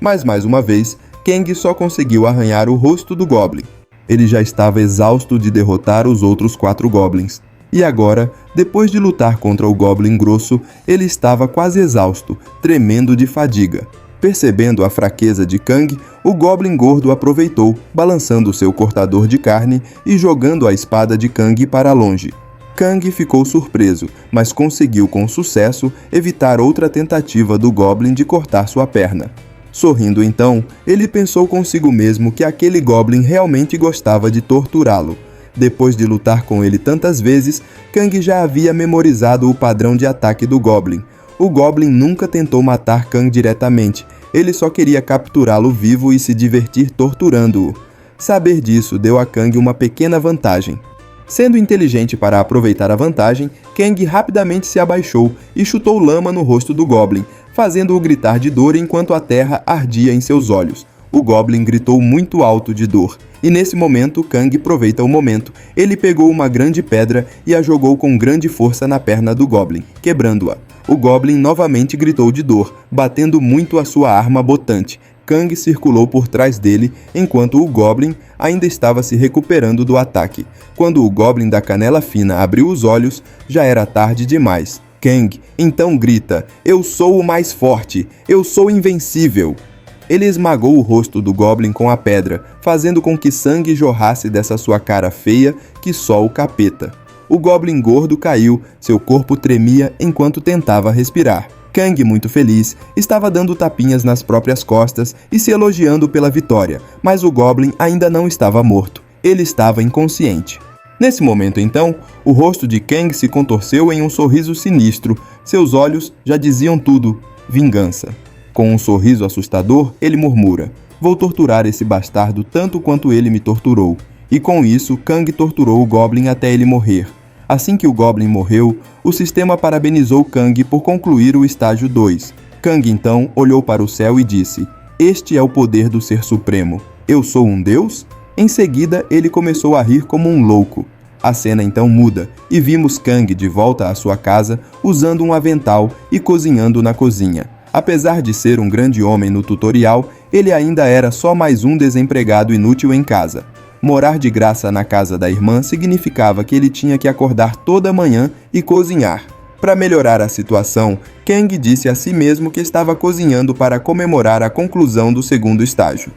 A: Mas mais uma vez, Kang só conseguiu arranhar o rosto do Goblin. Ele já estava exausto de derrotar os outros 4 Goblins. E agora, depois de lutar contra o Goblin grosso, ele estava quase exausto, tremendo de fadiga. Percebendo a fraqueza de Kang, o Goblin gordo aproveitou, balançando seu cortador de carne e jogando a espada de Kang para longe. Kang ficou surpreso, mas conseguiu com sucesso evitar outra tentativa do Goblin de cortar sua perna. Sorrindo então, ele pensou consigo mesmo que aquele Goblin realmente gostava de torturá-lo. Depois de lutar com ele tantas vezes, Kang já havia memorizado o padrão de ataque do Goblin. O Goblin nunca tentou matar Kang diretamente, ele só queria capturá-lo vivo e se divertir torturando-o. Saber disso deu a Kang uma pequena vantagem. Sendo inteligente para aproveitar a vantagem, Kang rapidamente se abaixou e chutou lama no rosto do Goblin, fazendo-o gritar de dor enquanto a terra ardia em seus olhos. O Goblin gritou muito alto de dor, e nesse momento Kang aproveita o momento. Ele pegou uma grande pedra e a jogou com grande força na perna do Goblin, quebrando-a. O Goblin novamente gritou de dor, batendo muito a sua arma botante. Kang circulou por trás dele enquanto o Goblin ainda estava se recuperando do ataque. Quando o Goblin da canela fina abriu os olhos, já era tarde demais. Kang então grita: "Eu sou o mais forte! Eu sou invencível!" Ele esmagou o rosto do Goblin com a pedra, fazendo com que sangue jorrasse dessa sua cara feia que só o capeta. O Goblin gordo caiu, seu corpo tremia enquanto tentava respirar. Kang, muito feliz, estava dando tapinhas nas próprias costas e se elogiando pela vitória, mas o Goblin ainda não estava morto. Ele estava inconsciente. Nesse momento, então, o rosto de Kang se contorceu em um sorriso sinistro. Seus olhos já diziam tudo: vingança. Com um sorriso assustador, ele murmura: vou torturar esse bastardo tanto quanto ele me torturou. E com isso, Kang torturou o Goblin até ele morrer. Assim que o Goblin morreu, o sistema parabenizou Kang por concluir o estágio 2. Kang então olhou para o céu e disse: este é o poder do Ser Supremo. Eu sou um deus? Em seguida, ele começou a rir como um louco. A cena então muda e vimos Kang de volta à sua casa usando um avental e cozinhando na cozinha. Apesar de ser um grande homem no tutorial, ele ainda era só mais um desempregado inútil em casa. Morar de graça na casa da irmã significava que ele tinha que acordar toda manhã e cozinhar. Para melhorar a situação, Kang disse a si mesmo que estava cozinhando para comemorar a conclusão do segundo estágio.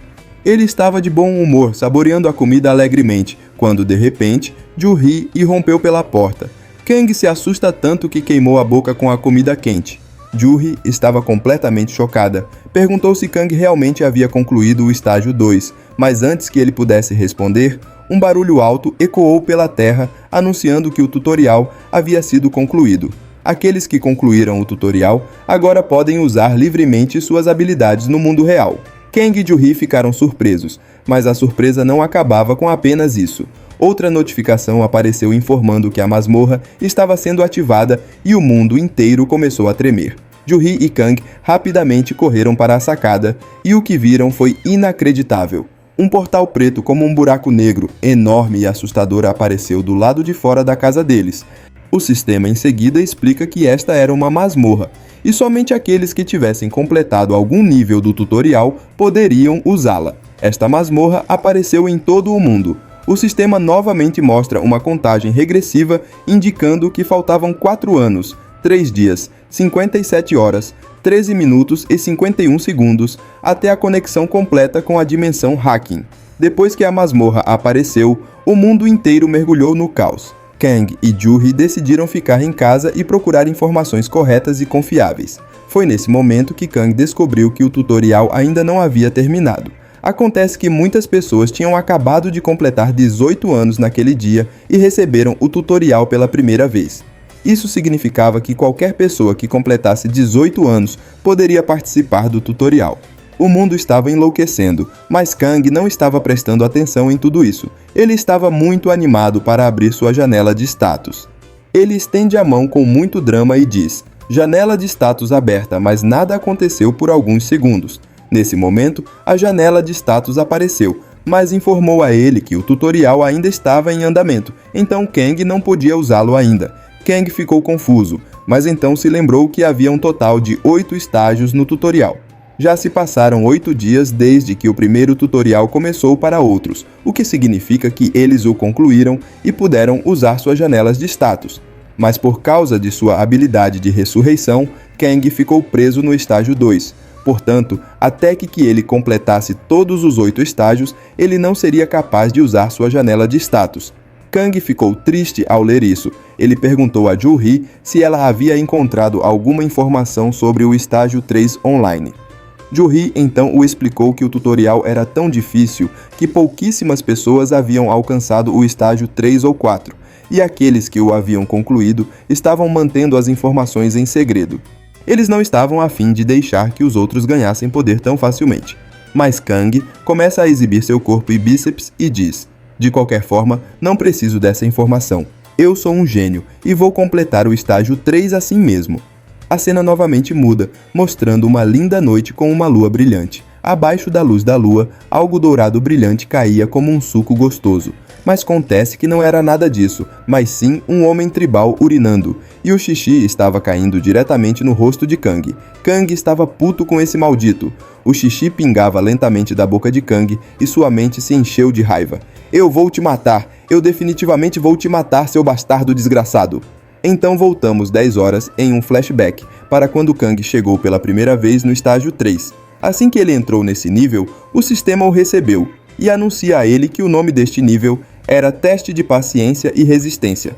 A: Ele estava de bom humor, saboreando a comida alegremente, quando de repente, Ju-Hee irrompeu pela porta. Kang se assusta tanto que queimou a boca com a comida quente. Ju-Hee estava completamente chocada. Perguntou se Kang realmente havia concluído o estágio 2, mas antes que ele pudesse responder, um barulho alto ecoou pela terra, anunciando que o tutorial havia sido concluído. Aqueles que concluíram o tutorial agora podem usar livremente suas habilidades no mundo real. Kang e Ju-Hee ficaram surpresos, mas a surpresa não acabava com apenas isso. Outra notificação apareceu informando que a masmorra estava sendo ativada e o mundo inteiro começou a tremer. Ju-Hee e Kang rapidamente correram para a sacada e o que viram foi inacreditável. Um portal preto como um buraco negro, enorme e assustador, apareceu do lado de fora da casa deles. O sistema em seguida explica que esta era uma masmorra, e somente aqueles que tivessem completado algum nível do tutorial poderiam usá-la. Esta masmorra apareceu em todo o mundo. O sistema novamente mostra uma contagem regressiva indicando que faltavam 4 anos, 3 dias, 57 horas, 13 minutos e 51 segundos até a conexão completa com a dimensão Hacking. Depois que a masmorra apareceu, o mundo inteiro mergulhou no caos. Kang e Ju-Hee decidiram ficar em casa e procurar informações corretas e confiáveis. Foi nesse momento que Kang descobriu que o tutorial ainda não havia terminado. Acontece que muitas pessoas tinham acabado de completar 18 anos naquele dia e receberam o tutorial pela primeira vez. Isso significava que qualquer pessoa que completasse 18 anos poderia participar do tutorial. O mundo estava enlouquecendo, mas Kang não estava prestando atenção em tudo isso. Ele estava muito animado para abrir sua janela de status. Ele estende a mão com muito drama e diz: janela de status aberta, mas nada aconteceu por alguns segundos. Nesse momento, a janela de status apareceu, mas informou a ele que o tutorial ainda estava em andamento, então Kang não podia usá-lo ainda. Kang ficou confuso, mas então se lembrou que havia um total de 8 estágios no tutorial. Já se passaram 8 dias desde que o primeiro tutorial começou para outros, o que significa que eles o concluíram e puderam usar suas janelas de status. Mas por causa de sua habilidade de ressurreição, Kang ficou preso no estágio 2. Portanto, até que ele completasse todos os 8 estágios, ele não seria capaz de usar sua janela de status. Kang ficou triste ao ler isso. Ele perguntou a Ju-Hee se ela havia encontrado alguma informação sobre o estágio 3 online. Ju-Hee então o explicou que o tutorial era tão difícil que pouquíssimas pessoas haviam alcançado o estágio 3 ou 4, e aqueles que o haviam concluído estavam mantendo as informações em segredo. Eles não estavam a fim de deixar que os outros ganhassem poder tão facilmente. Mas Kang começa a exibir seu corpo e bíceps e diz: de qualquer forma, não preciso dessa informação. Eu sou um gênio e vou completar o estágio 3 assim mesmo. A cena novamente muda, mostrando uma linda noite com uma lua brilhante. Abaixo da luz da lua, algo dourado brilhante caía como um suco gostoso. Mas acontece que não era nada disso, mas sim um homem tribal urinando, e o xixi estava caindo diretamente no rosto de Kang. Kang estava puto com esse maldito. O xixi pingava lentamente da boca de Kang e sua mente se encheu de raiva. Eu vou te matar! Eu definitivamente vou te matar, seu bastardo desgraçado! Então voltamos 10 horas em um flashback para quando Kang chegou pela primeira vez no estágio 3. Assim que ele entrou nesse nível, o sistema o recebeu e anuncia a ele que o nome deste nível era Teste de Paciência e Resistência.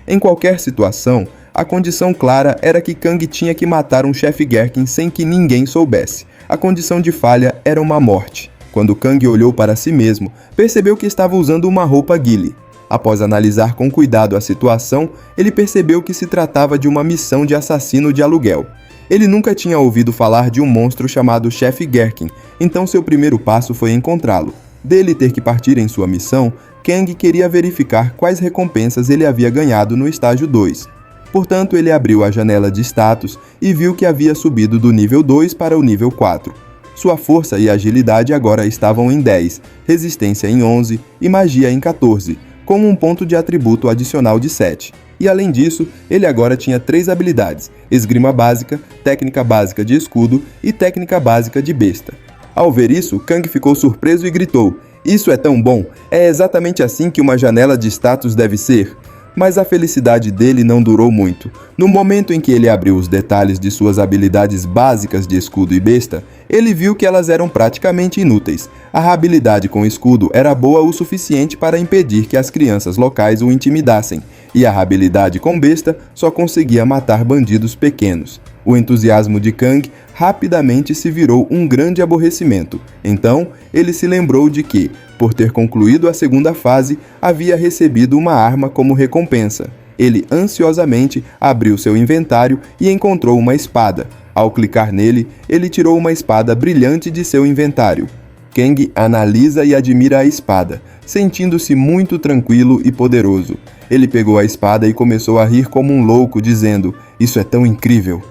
A: Em qualquer situação, a condição clara era que Kang tinha que matar um chefe Gherkin sem que ninguém soubesse. A condição de falha era uma morte. Quando Kang olhou para si mesmo, percebeu que estava usando uma roupa ghillie. Após analisar com cuidado a situação, ele percebeu que se tratava de uma missão de assassino de aluguel. Ele nunca tinha ouvido falar de um monstro chamado Chefe Gherkin, então seu primeiro passo foi encontrá-lo. Dele ter que partir em sua missão, Kang queria verificar quais recompensas ele havia ganhado no estágio 2. Portanto, ele abriu a janela de status e viu que havia subido do nível 2 para o nível 4. Sua força e agilidade agora estavam em 10, resistência em 11 e magia em 14, com um ponto de atributo adicional de 7. E além disso, ele agora tinha 3 habilidades: esgrima básica, técnica básica de escudo e técnica básica de besta. Ao ver isso, Kang ficou surpreso e gritou: "Isso é tão bom! É exatamente assim que uma janela de status deve ser!" Mas a felicidade dele não durou muito. No momento em que ele abriu os detalhes de suas habilidades básicas de escudo e besta, ele viu que elas eram praticamente inúteis. A habilidade com escudo era boa o suficiente para impedir que as crianças locais o intimidassem, e a habilidade com besta só conseguia matar bandidos pequenos. O entusiasmo de Kang rapidamente se virou um grande aborrecimento. Então, ele se lembrou de que, por ter concluído a segunda fase, havia recebido uma arma como recompensa. Ele ansiosamente abriu seu inventário e encontrou uma espada. Ao clicar nele, ele tirou uma espada brilhante de seu inventário. Kang analisa e admira a espada, sentindo-se muito tranquilo e poderoso. Ele pegou a espada e começou a rir como um louco, dizendo: "Isso é tão incrível!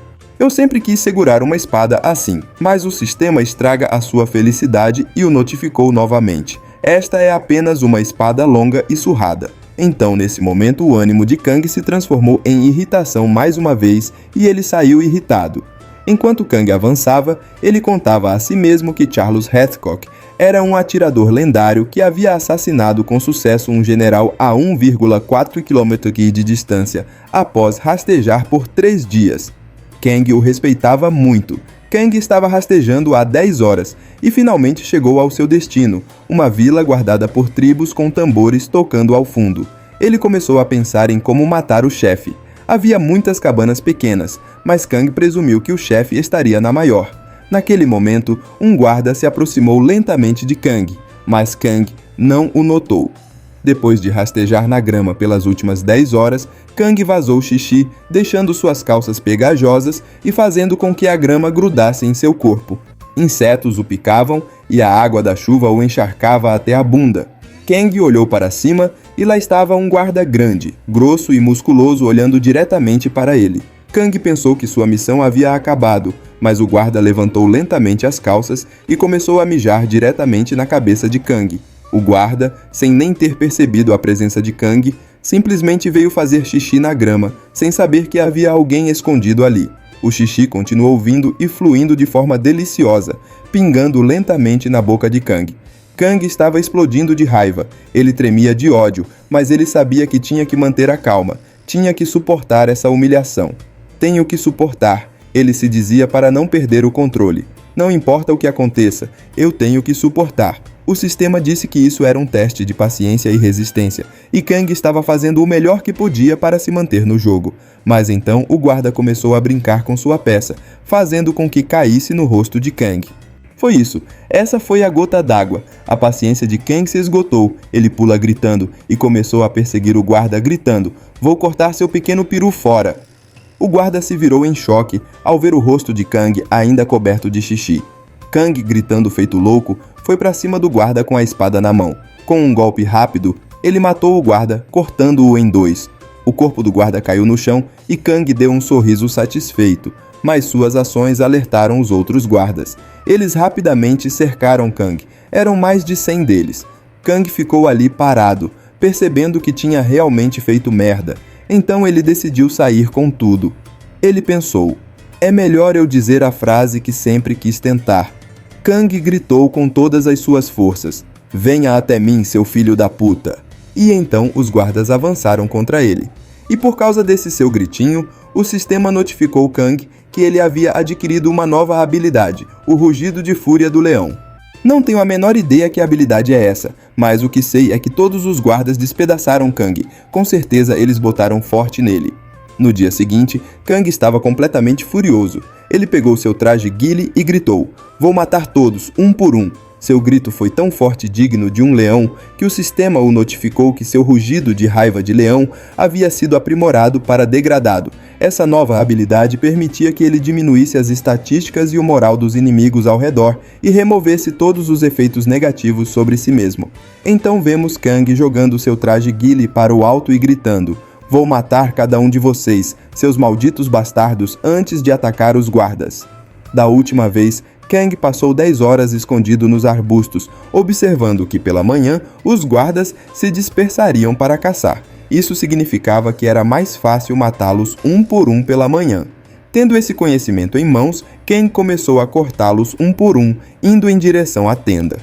A: Eu sempre quis segurar uma espada assim, mas o sistema estraga a sua felicidade e o notificou novamente. Esta é apenas uma espada longa e surrada." Então, nesse momento, o ânimo de Kang se transformou em irritação mais uma vez e ele saiu irritado. Enquanto Kang avançava, ele contava a si mesmo que Charles Hathcock era um atirador lendário que havia assassinado com sucesso um general a 1,4 km de distância após rastejar por 3 dias. Kang o respeitava muito. Kang estava rastejando há 10 horas e finalmente chegou ao seu destino, uma vila guardada por tribos com tambores tocando ao fundo. Ele começou a pensar em como matar o chefe. Havia muitas cabanas pequenas, mas Kang presumiu que o chefe estaria na maior. Naquele momento, um guarda se aproximou lentamente de Kang, mas Kang não o notou. Depois de rastejar na grama pelas últimas 10 horas, Kang vazou xixi, deixando suas calças pegajosas e fazendo com que a grama grudasse em seu corpo. Insetos o picavam e a água da chuva o encharcava até a bunda. Kang olhou para cima e lá estava um guarda grande, grosso e musculoso olhando diretamente para ele. Kang pensou que sua missão havia acabado, mas o guarda levantou lentamente as calças e começou a mijar diretamente na cabeça de Kang. O guarda, sem nem ter percebido a presença de Kang, simplesmente veio fazer xixi na grama, sem saber que havia alguém escondido ali. O xixi continuou vindo e fluindo de forma deliciosa, pingando lentamente na boca de Kang. Kang estava explodindo de raiva. Ele tremia de ódio, mas ele sabia que tinha que manter a calma. Tinha que suportar essa humilhação. "Tenho que suportar", ele se dizia para não perder o controle. "Não importa o que aconteça, eu tenho que suportar." O sistema disse que isso era um teste de paciência e resistência, e Kang estava fazendo o melhor que podia para se manter no jogo. Mas então o guarda começou a brincar com sua peça, fazendo com que caísse no rosto de Kang. Foi isso. Essa foi a gota d'água. A paciência de Kang se esgotou. Ele pula gritando e começou a perseguir o guarda gritando: "Vou cortar seu pequeno peru fora." O guarda se virou em choque ao ver o rosto de Kang ainda coberto de xixi. Kang, gritando feito louco, foi para cima do guarda com a espada na mão. Com um golpe rápido, ele matou o guarda, cortando-o em 2. O corpo do guarda caiu no chão e Kang deu um sorriso satisfeito, mas suas ações alertaram os outros guardas. Eles rapidamente cercaram Kang. Eram mais de 100 deles. Kang ficou ali parado, percebendo que tinha realmente feito merda. Então ele decidiu sair com tudo. Ele pensou: "É melhor eu dizer a frase que sempre quis tentar." Kang gritou com todas as suas forças: "Venha até mim, seu filho da puta!" E então os guardas avançaram contra ele. E por causa desse seu gritinho, o sistema notificou Kang que ele havia adquirido uma nova habilidade, o Rugido de Fúria do Leão. Não tenho a menor ideia que habilidade é essa, mas o que sei é que todos os guardas despedaçaram Kang. Com certeza eles botaram forte nele. No dia seguinte, Kang estava completamente furioso. Ele pegou seu traje ghillie e gritou: "Vou matar todos, um por um." Seu grito foi tão forte e digno de um leão que o sistema o notificou que seu rugido de raiva de leão havia sido aprimorado para degradado. Essa nova habilidade permitia que ele diminuísse as estatísticas e o moral dos inimigos ao redor e removesse todos os efeitos negativos sobre si mesmo. Então vemos Kang jogando seu traje ghillie para o alto e gritando: "Vou matar cada um de vocês, seus malditos bastardos, antes de atacar os guardas." Da última vez, Kang passou 10 horas escondido nos arbustos, observando que pela manhã os guardas se dispersariam para caçar. Isso significava que era mais fácil matá-los um por um pela manhã. Tendo esse conhecimento em mãos, Kang começou a cortá-los um por um, indo em direção à tenda.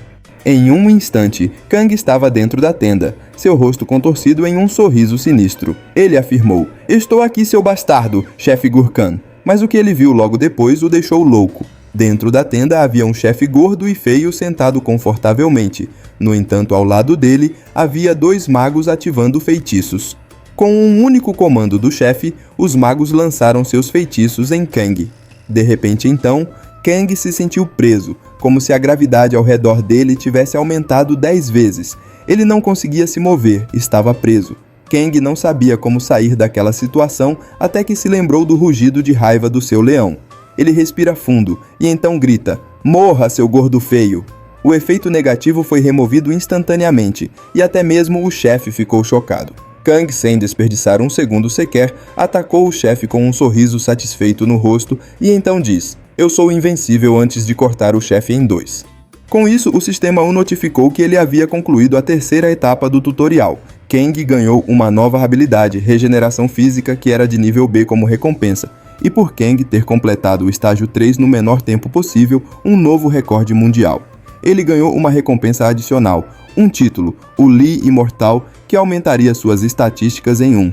A: Em um instante, Kang estava dentro da tenda, seu rosto contorcido em um sorriso sinistro. Ele afirmou: "Estou aqui, seu bastardo, chefe Gurkhan." Mas o que ele viu logo depois o deixou louco. Dentro da tenda havia um chefe gordo e feio sentado confortavelmente. No entanto, ao lado dele, havia 2 magos ativando feitiços. Com um único comando do chefe, os magos lançaram seus feitiços em Kang. De repente, então, Kang se sentiu preso, como se a gravidade ao redor dele tivesse aumentado 10 vezes. Ele não conseguia se mover, estava preso. Kang não sabia como sair daquela situação até que se lembrou do rugido de raiva do seu leão. Ele respira fundo e então grita: "Morra, seu gordo feio!" O efeito negativo foi removido instantaneamente e até mesmo o chefe ficou chocado. Kang, sem desperdiçar um segundo sequer, atacou o chefe com um sorriso satisfeito no rosto e então diz: "Eu sou invencível", antes de cortar o chefe em 2. Com isso, o sistema o notificou que ele havia concluído a 3ª etapa do tutorial. Kang ganhou uma nova habilidade, regeneração física, que era de nível B como recompensa. E por Kang ter completado o estágio 3 no menor tempo possível, um novo recorde mundial. Ele ganhou uma recompensa adicional, um título, o Li Imortal, que aumentaria suas estatísticas em 1.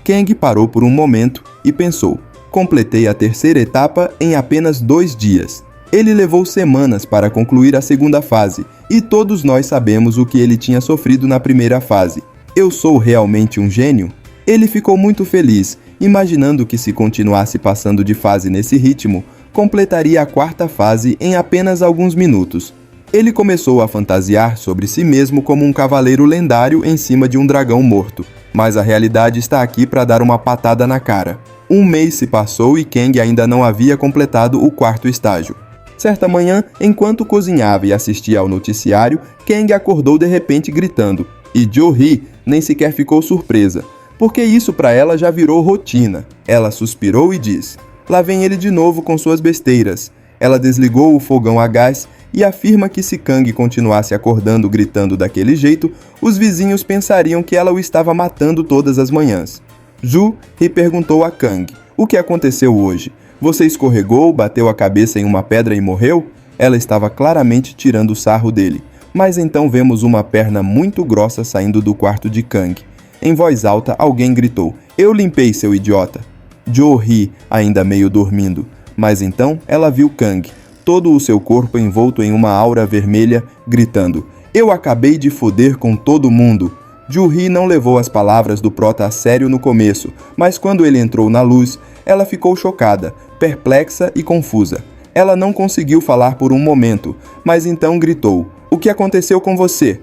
A: Kang parou por um momento e pensou: "Completei a 3ª etapa em apenas 2 dias." Ele levou semanas para concluir a 2ª fase, e todos nós sabemos o que ele tinha sofrido na 1ª fase. Eu sou realmente um gênio? Ele ficou muito feliz, imaginando que se continuasse passando de fase nesse ritmo, completaria a 4ª fase em apenas alguns minutos. Ele começou a fantasiar sobre si mesmo como um cavaleiro lendário em cima de um dragão morto, mas a realidade está aqui para dar uma patada na cara. Um mês se passou e Kang ainda não havia completado o 4º estágio. Certa manhã, enquanto cozinhava e assistia ao noticiário, Kang acordou de repente gritando, e Jo-hee nem sequer ficou surpresa, porque isso para ela já virou rotina. Ela suspirou e disse: "Lá vem ele de novo com suas besteiras." Ela desligou o fogão a gás e afirma que se Kang continuasse acordando gritando daquele jeito, os vizinhos pensariam que ela o estava matando todas as manhãs. Jo-hee perguntou a Kang: "O que aconteceu hoje? Você escorregou, bateu a cabeça em uma pedra e morreu?" Ela estava claramente tirando sarro dele. Mas então vemos uma perna muito grossa saindo do quarto de Kang. Em voz alta, alguém gritou: "Eu limpei, seu idiota." Jo-hee, ainda meio dormindo. Mas então ela viu Kang, todo o seu corpo envolto em uma aura vermelha, gritando: "Eu acabei de foder com todo mundo." Jo-hee não levou as palavras do prota a sério no começo, mas quando ele entrou na luz, ela ficou chocada, perplexa e confusa. Ela não conseguiu falar por um momento, mas então gritou: "O que aconteceu com você?"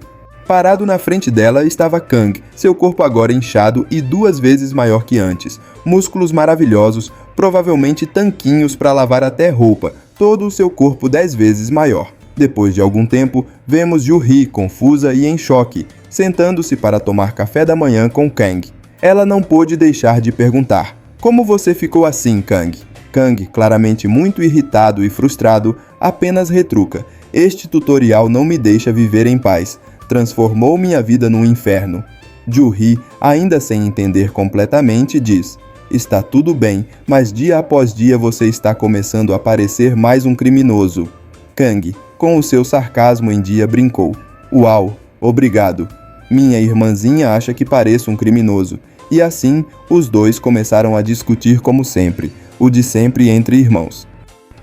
A: Parado na frente dela estava Kang, seu corpo agora inchado e 2 vezes maior que antes. Músculos maravilhosos, provavelmente tanquinhos para lavar até roupa, todo o seu corpo 10 vezes maior. Depois de algum tempo, vemos Jo-hee confusa e em choque, sentando-se para tomar café da manhã com Kang. Ela não pôde deixar de perguntar: "Como você ficou assim, Kang?" Kang, claramente muito irritado e frustrado, apenas retruca: "Este tutorial não me deixa viver em paz. Transformou minha vida num inferno." Jo-hee, ainda sem entender completamente, diz: "Está tudo bem, mas dia após dia você está começando a parecer mais um criminoso." Kang, com o seu sarcasmo em dia, brincou: "Uau, obrigado. Minha irmãzinha acha que pareço um criminoso." E assim, os dois começaram a discutir como sempre, o de sempre entre irmãos.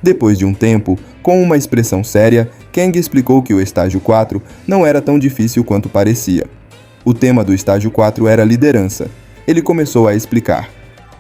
A: Depois de um tempo, com uma expressão séria, Kang explicou que o estágio 4 não era tão difícil quanto parecia. O tema do estágio 4 era liderança. Ele começou a explicar.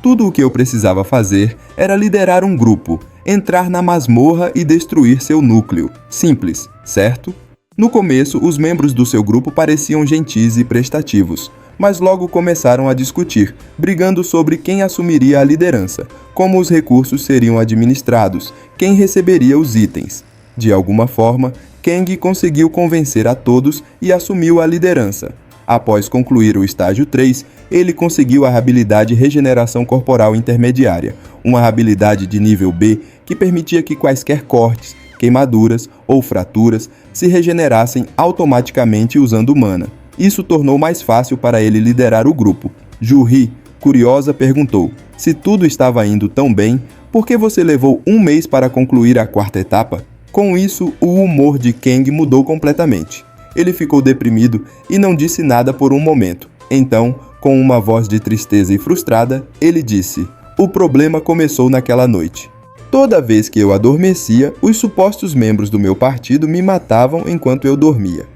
A: Tudo o que eu precisava fazer era liderar um grupo, entrar na masmorra e destruir seu núcleo. Simples, certo? No começo, os membros do seu grupo pareciam gentis e prestativos, mas logo começaram a discutir, brigando sobre quem assumiria a liderança, como os recursos seriam administrados, quem receberia os itens. De alguma forma, Kang conseguiu convencer a todos e assumiu a liderança. Após concluir o estágio 3, ele conseguiu a habilidade Regeneração Corporal Intermediária, uma habilidade de nível B que permitia que quaisquer cortes, queimaduras ou fraturas se regenerassem automaticamente usando mana. Isso tornou mais fácil para ele liderar o grupo. Ju-Hi, curiosa, perguntou: se tudo estava indo tão bem, por que você levou um mês para concluir a quarta etapa? Com isso, o humor de Kang mudou completamente. Ele ficou deprimido e não disse nada por um momento. Então, com uma voz de tristeza e frustrada, ele disse: o problema começou naquela noite. Toda vez que eu adormecia, os supostos membros do meu partido me matavam enquanto eu dormia.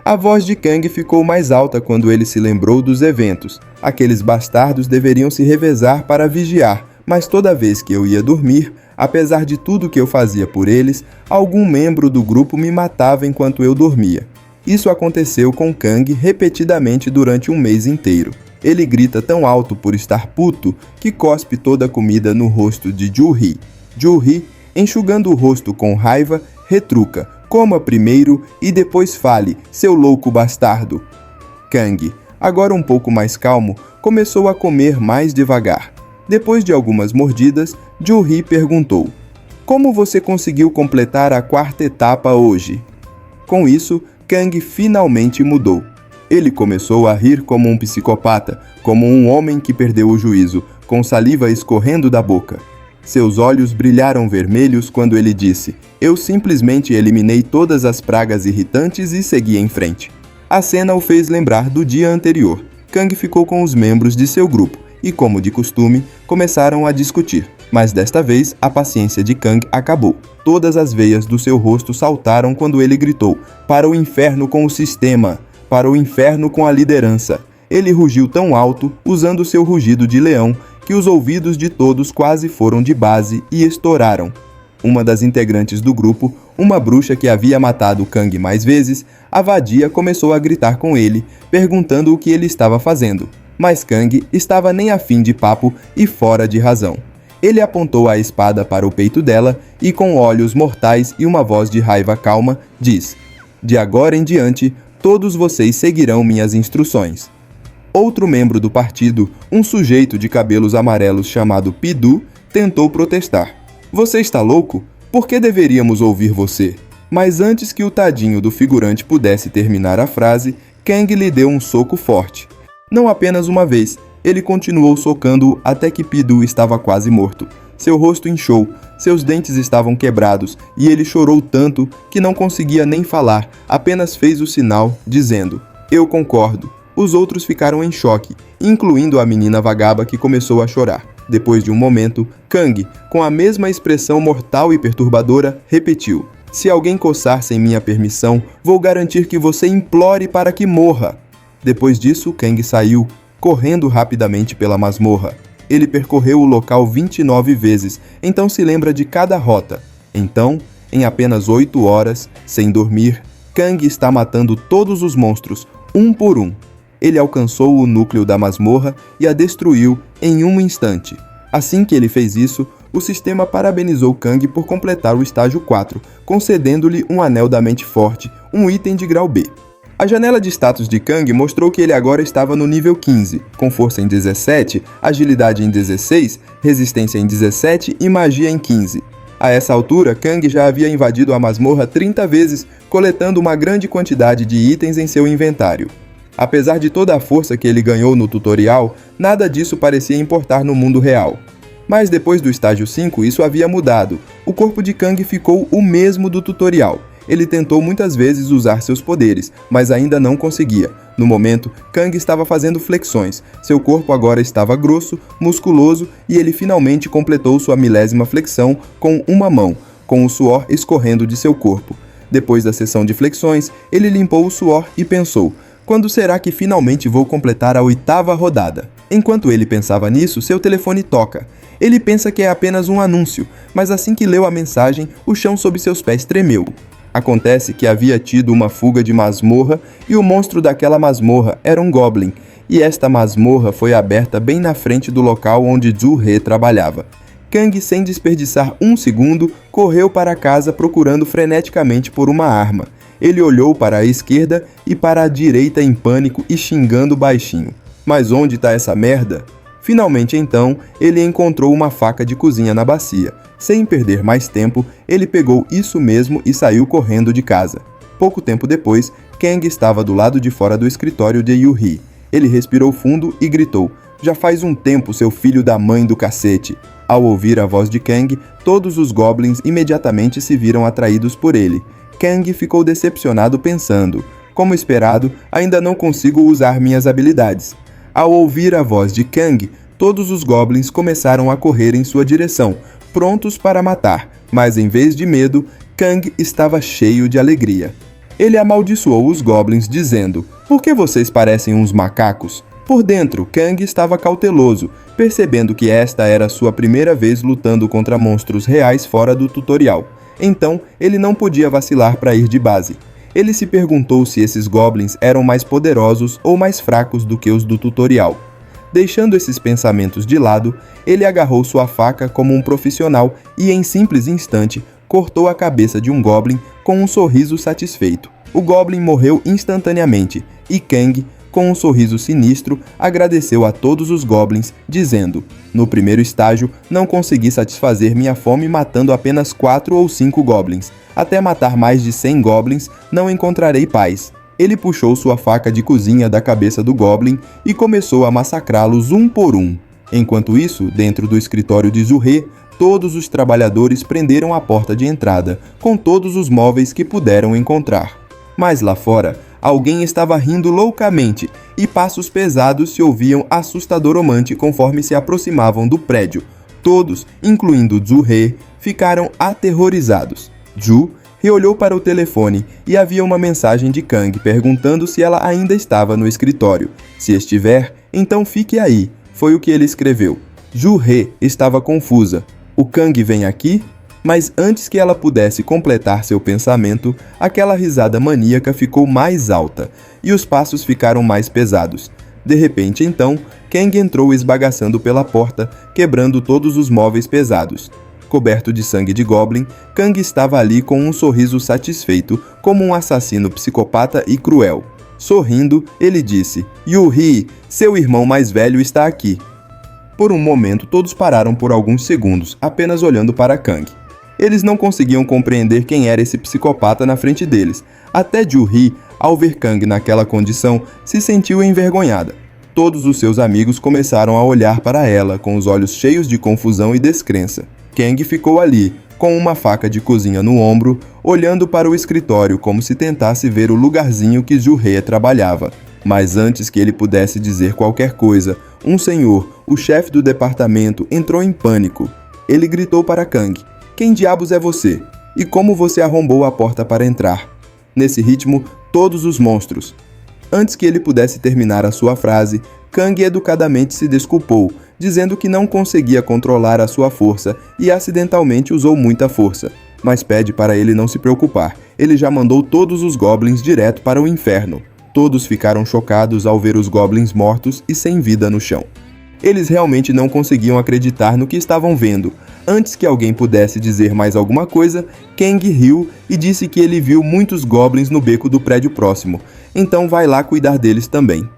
A: A voz de Kang ficou mais alta quando ele se lembrou dos eventos. Aqueles bastardos deveriam se revezar para vigiar, mas toda vez que eu ia dormir, apesar de tudo que eu fazia por eles, algum membro do grupo me matava enquanto eu dormia. Isso aconteceu com Kang repetidamente durante um mês inteiro. Ele grita tão alto por estar puto que cospe toda a comida no rosto de Ju-Hi. Ju-Hi, enxugando o rosto com raiva, retruca: coma primeiro e depois fale, seu louco bastardo. Kang, agora um pouco mais calmo, começou a comer mais devagar. Depois de algumas mordidas, Ju-Hi perguntou: como você conseguiu completar a quarta etapa hoje? Com isso, Kang finalmente mudou. Ele começou a rir como um psicopata, como um homem que perdeu o juízo, com saliva escorrendo da boca. Seus olhos brilharam vermelhos quando ele disse: eu simplesmente eliminei todas as pragas irritantes e segui em frente. A cena o fez lembrar do dia anterior. Kang ficou com os membros de seu grupo e, como de costume, começaram a discutir. Mas desta vez, a paciência de Kang acabou. Todas as veias do seu rosto saltaram quando ele gritou: para o inferno com o sistema! Para o inferno com a liderança! Ele rugiu tão alto, usando seu rugido de leão, que os ouvidos de todos quase foram de base e estouraram. Uma das integrantes do grupo, uma bruxa que havia matado Kang mais vezes, a vadia, começou a gritar com ele, perguntando o que ele estava fazendo. Mas Kang estava nem afim de papo e fora de razão. Ele apontou a espada para o peito dela e, com olhos mortais e uma voz de raiva calma, diz: de agora em diante, todos vocês seguirão minhas instruções. Outro membro do partido, um sujeito de cabelos amarelos chamado Pidu, tentou protestar. Você está louco? Por que deveríamos ouvir você? Mas antes que o tadinho do figurante pudesse terminar a frase, Kang lhe deu um soco forte. Não apenas uma vez, ele continuou socando-o até que Pidu estava quase morto. Seu rosto inchou, seus dentes estavam quebrados e ele chorou tanto que não conseguia nem falar, apenas fez o sinal, dizendo: eu concordo. Os outros ficaram em choque, incluindo a menina vagaba que começou a chorar. Depois de um momento, Kang, com a mesma expressão mortal e perturbadora, repetiu: se alguém coçar sem minha permissão, vou garantir que você implore para que morra. Depois disso, Kang saiu, correndo rapidamente pela masmorra. Ele percorreu o local 29 vezes, então se lembra de cada rota. Então, em apenas 8 horas, sem dormir, Kang está matando todos os monstros, um por um. Ele alcançou o núcleo da masmorra e a destruiu em um instante. Assim que ele fez isso, o sistema parabenizou Kang por completar o estágio 4, concedendo-lhe um Anel da Mente Forte, um item de grau B. A janela de status de Kang mostrou que ele agora estava no nível 15, com força em 17, agilidade em 16, resistência em 17 e magia em 15. A essa altura, Kang já havia invadido a masmorra 30 vezes, coletando uma grande quantidade de itens em seu inventário. Apesar de toda a força que ele ganhou no tutorial, nada disso parecia importar no mundo real. Mas depois do estágio 5, isso havia mudado. O corpo de Kang ficou o mesmo do tutorial. Ele tentou muitas vezes usar seus poderes, mas ainda não conseguia. No momento, Kang estava fazendo flexões. Seu corpo agora estava grosso, musculoso e ele finalmente completou sua 10ª flexão com uma mão, com o suor escorrendo de seu corpo. Depois da sessão de flexões, ele limpou o suor e pensou: quando será que finalmente vou completar a 8ª rodada? Enquanto ele pensava nisso, seu telefone toca. Ele pensa que é apenas um anúncio, mas assim que leu a mensagem, o chão sob seus pés tremeu. Acontece que havia tido uma fuga de masmorra e o monstro daquela masmorra era um Goblin, e esta masmorra foi aberta bem na frente do local onde Zhu-He trabalhava. Kang, sem desperdiçar um segundo, correu para casa procurando freneticamente por uma arma. Ele olhou para a esquerda e para a direita em pânico e xingando baixinho. Mas onde está essa merda? Finalmente então, ele encontrou uma faca de cozinha na bacia. Sem perder mais tempo, ele pegou isso mesmo e saiu correndo de casa. Pouco tempo depois, Kang estava do lado de fora do escritório de Yu-Hi. Ele respirou fundo e gritou: já faz um tempo, seu filho da mãe do cacete! Ao ouvir a voz de Kang, todos os goblins imediatamente se viram atraídos por ele. Kang ficou decepcionado pensando: como esperado, ainda não consigo usar minhas habilidades. Ao ouvir a voz de Kang, todos os goblins começaram a correr em sua direção, prontos para matar, mas em vez de medo, Kang estava cheio de alegria. Ele amaldiçoou os goblins dizendo: por que vocês parecem uns macacos? Por dentro, Kang estava cauteloso, percebendo que esta era sua primeira vez lutando contra monstros reais fora do tutorial. Então, ele não podia vacilar para ir de base. Ele se perguntou se esses goblins eram mais poderosos ou mais fracos do que os do tutorial. Deixando esses pensamentos de lado, ele agarrou sua faca como um profissional e, em simples instante, cortou a cabeça de um goblin com um sorriso satisfeito. O goblin morreu instantaneamente e Kang, com um sorriso sinistro, agradeceu a todos os goblins, dizendo: no primeiro estágio, não consegui satisfazer minha fome matando apenas 4 ou 5 goblins. Até matar mais de 100 goblins, não encontrarei paz. Ele puxou sua faca de cozinha da cabeça do goblin e começou a massacrá-los um por um. Enquanto isso, dentro do escritório de Zhu-He, todos os trabalhadores prenderam a porta de entrada, com todos os móveis que puderam encontrar. Mas lá fora, alguém estava rindo loucamente e passos pesados se ouviam assustadoramente conforme se aproximavam do prédio. Todos, incluindo Zhu-He, ficaram aterrorizados. Zhu-He olhou para o telefone e havia uma mensagem de Kang perguntando se ela ainda estava no escritório. Se estiver, então fique aí, foi o que ele escreveu. Zhu-He estava confusa. O Kang vem aqui? Mas antes que ela pudesse completar seu pensamento, aquela risada maníaca ficou mais alta e os passos ficaram mais pesados. De repente, então, Kang entrou esbagaçando pela porta, quebrando todos os móveis pesados. Coberto de sangue de Goblin, Kang estava ali com um sorriso satisfeito, como um assassino psicopata e cruel. Sorrindo, ele disse: Yu-Hi, seu irmão mais velho está aqui. Por um momento, todos pararam por alguns segundos, apenas olhando para Kang. Eles não conseguiam compreender quem era esse psicopata na frente deles. Até Zhu-Hi, ao ver Kang naquela condição, se sentiu envergonhada. Todos os seus amigos começaram a olhar para ela com os olhos cheios de confusão e descrença. Kang ficou ali, com uma faca de cozinha no ombro, olhando para o escritório como se tentasse ver o lugarzinho que Zhu-He trabalhava. Mas antes que ele pudesse dizer qualquer coisa, um senhor, o chefe do departamento, entrou em pânico. Ele gritou para Kang: quem diabos é você? E como você arrombou a porta para entrar? Nesse ritmo, todos os monstros. Antes que ele pudesse terminar a sua frase, Kang educadamente se desculpou, dizendo que não conseguia controlar a sua força e acidentalmente usou muita força. Mas pede para ele não se preocupar, ele já mandou todos os goblins direto para o inferno. Todos ficaram chocados ao ver os goblins mortos e sem vida no chão. Eles realmente não conseguiam acreditar no que estavam vendo. Antes que alguém pudesse dizer mais alguma coisa, Kang riu e disse que ele viu muitos goblins no beco do prédio próximo, então vai lá cuidar deles também.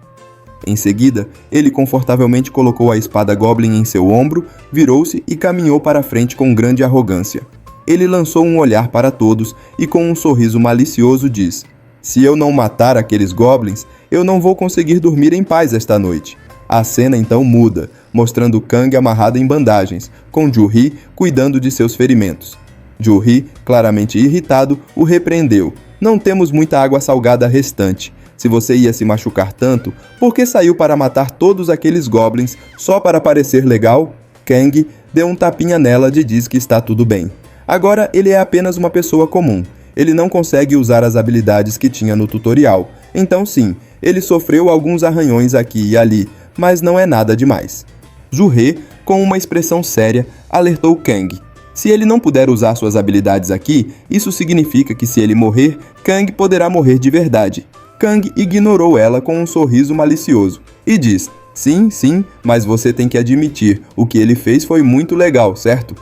A: Em seguida, ele confortavelmente colocou a espada Goblin em seu ombro, virou-se e caminhou para a frente com grande arrogância. Ele lançou um olhar para todos e com um sorriso malicioso diz: se eu não matar aqueles goblins, eu não vou conseguir dormir em paz esta noite. A cena então muda, mostrando Kang amarrado em bandagens, com Zhu-Hi cuidando de seus ferimentos. Zhu-Hi, claramente irritado, o repreendeu: não temos muita água salgada restante. Se você ia se machucar tanto, por que saiu para matar todos aqueles goblins só para parecer legal? Kang deu um tapinha nela e diz que está tudo bem. Agora ele é apenas uma pessoa comum. Ele não consegue usar as habilidades que tinha no tutorial. Então sim, ele sofreu alguns arranhões aqui e ali, mas não é nada demais. Ju-He, com uma expressão séria, alertou Kang. Se ele não puder usar suas habilidades aqui, isso significa que se ele morrer, Kang poderá morrer de verdade. Kang ignorou ela com um sorriso malicioso e diz: sim, sim, mas você tem que admitir, o que ele fez foi muito legal, certo?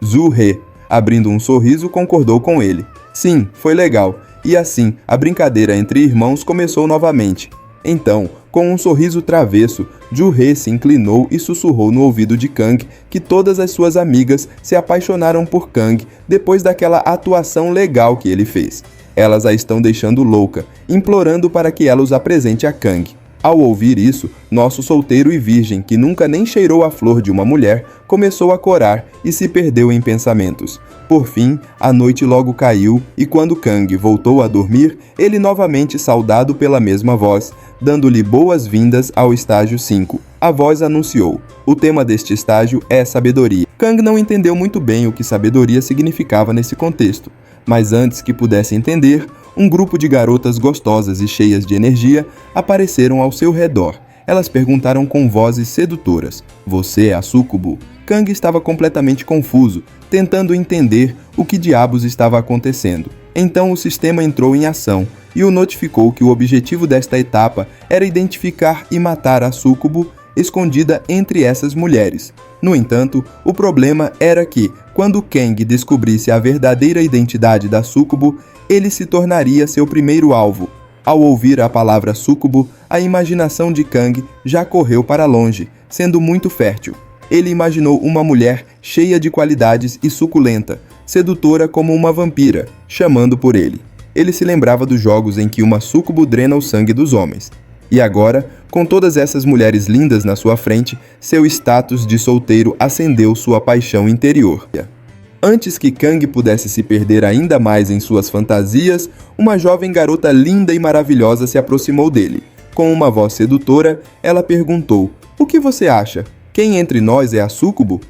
A: Ju-He, abrindo um sorriso, concordou com ele. Sim, foi legal. E assim, a brincadeira entre irmãos começou novamente. Então, com um sorriso travesso, Ju-He se inclinou e sussurrou no ouvido de Kang que todas as suas amigas se apaixonaram por Kang depois daquela atuação legal que ele fez. Elas a estão deixando louca, implorando para que ela os apresente a Kang. Ao ouvir isso, nosso solteiro e virgem, que nunca nem cheirou a flor de uma mulher, começou a corar e se perdeu em pensamentos. Por fim, a noite logo caiu e quando Kang voltou a dormir, ele novamente saudado pela mesma voz, dando-lhe boas-vindas ao estágio 5. A voz anunciou: o tema deste estágio é sabedoria. Kang não entendeu muito bem o que sabedoria significava nesse contexto, mas antes que pudesse entender, um grupo de garotas gostosas e cheias de energia apareceram ao seu redor. Elas perguntaram com vozes sedutoras: você é a Sucubo? Kang estava completamente confuso, tentando entender o que diabos estava acontecendo. Então o sistema entrou em ação e o notificou que o objetivo desta etapa era identificar e matar a Sucubo escondida entre essas mulheres. No entanto, o problema era que, quando Kang descobrisse a verdadeira identidade da Sucubo, ele se tornaria seu primeiro alvo. Ao ouvir a palavra Sucubo, a imaginação de Kang já correu para longe, sendo muito fértil. Ele imaginou uma mulher cheia de qualidades e suculenta, sedutora como uma vampira, chamando por ele. Ele se lembrava dos jogos em que uma Sucubo drena o sangue dos homens. E agora, com todas essas mulheres lindas na sua frente, seu status de solteiro acendeu sua paixão interior. Antes que Kang pudesse se perder ainda mais em suas fantasias, uma jovem garota linda e maravilhosa se aproximou dele. Com uma voz sedutora, ela perguntou: o que você acha? Quem entre nós é a Sucubo?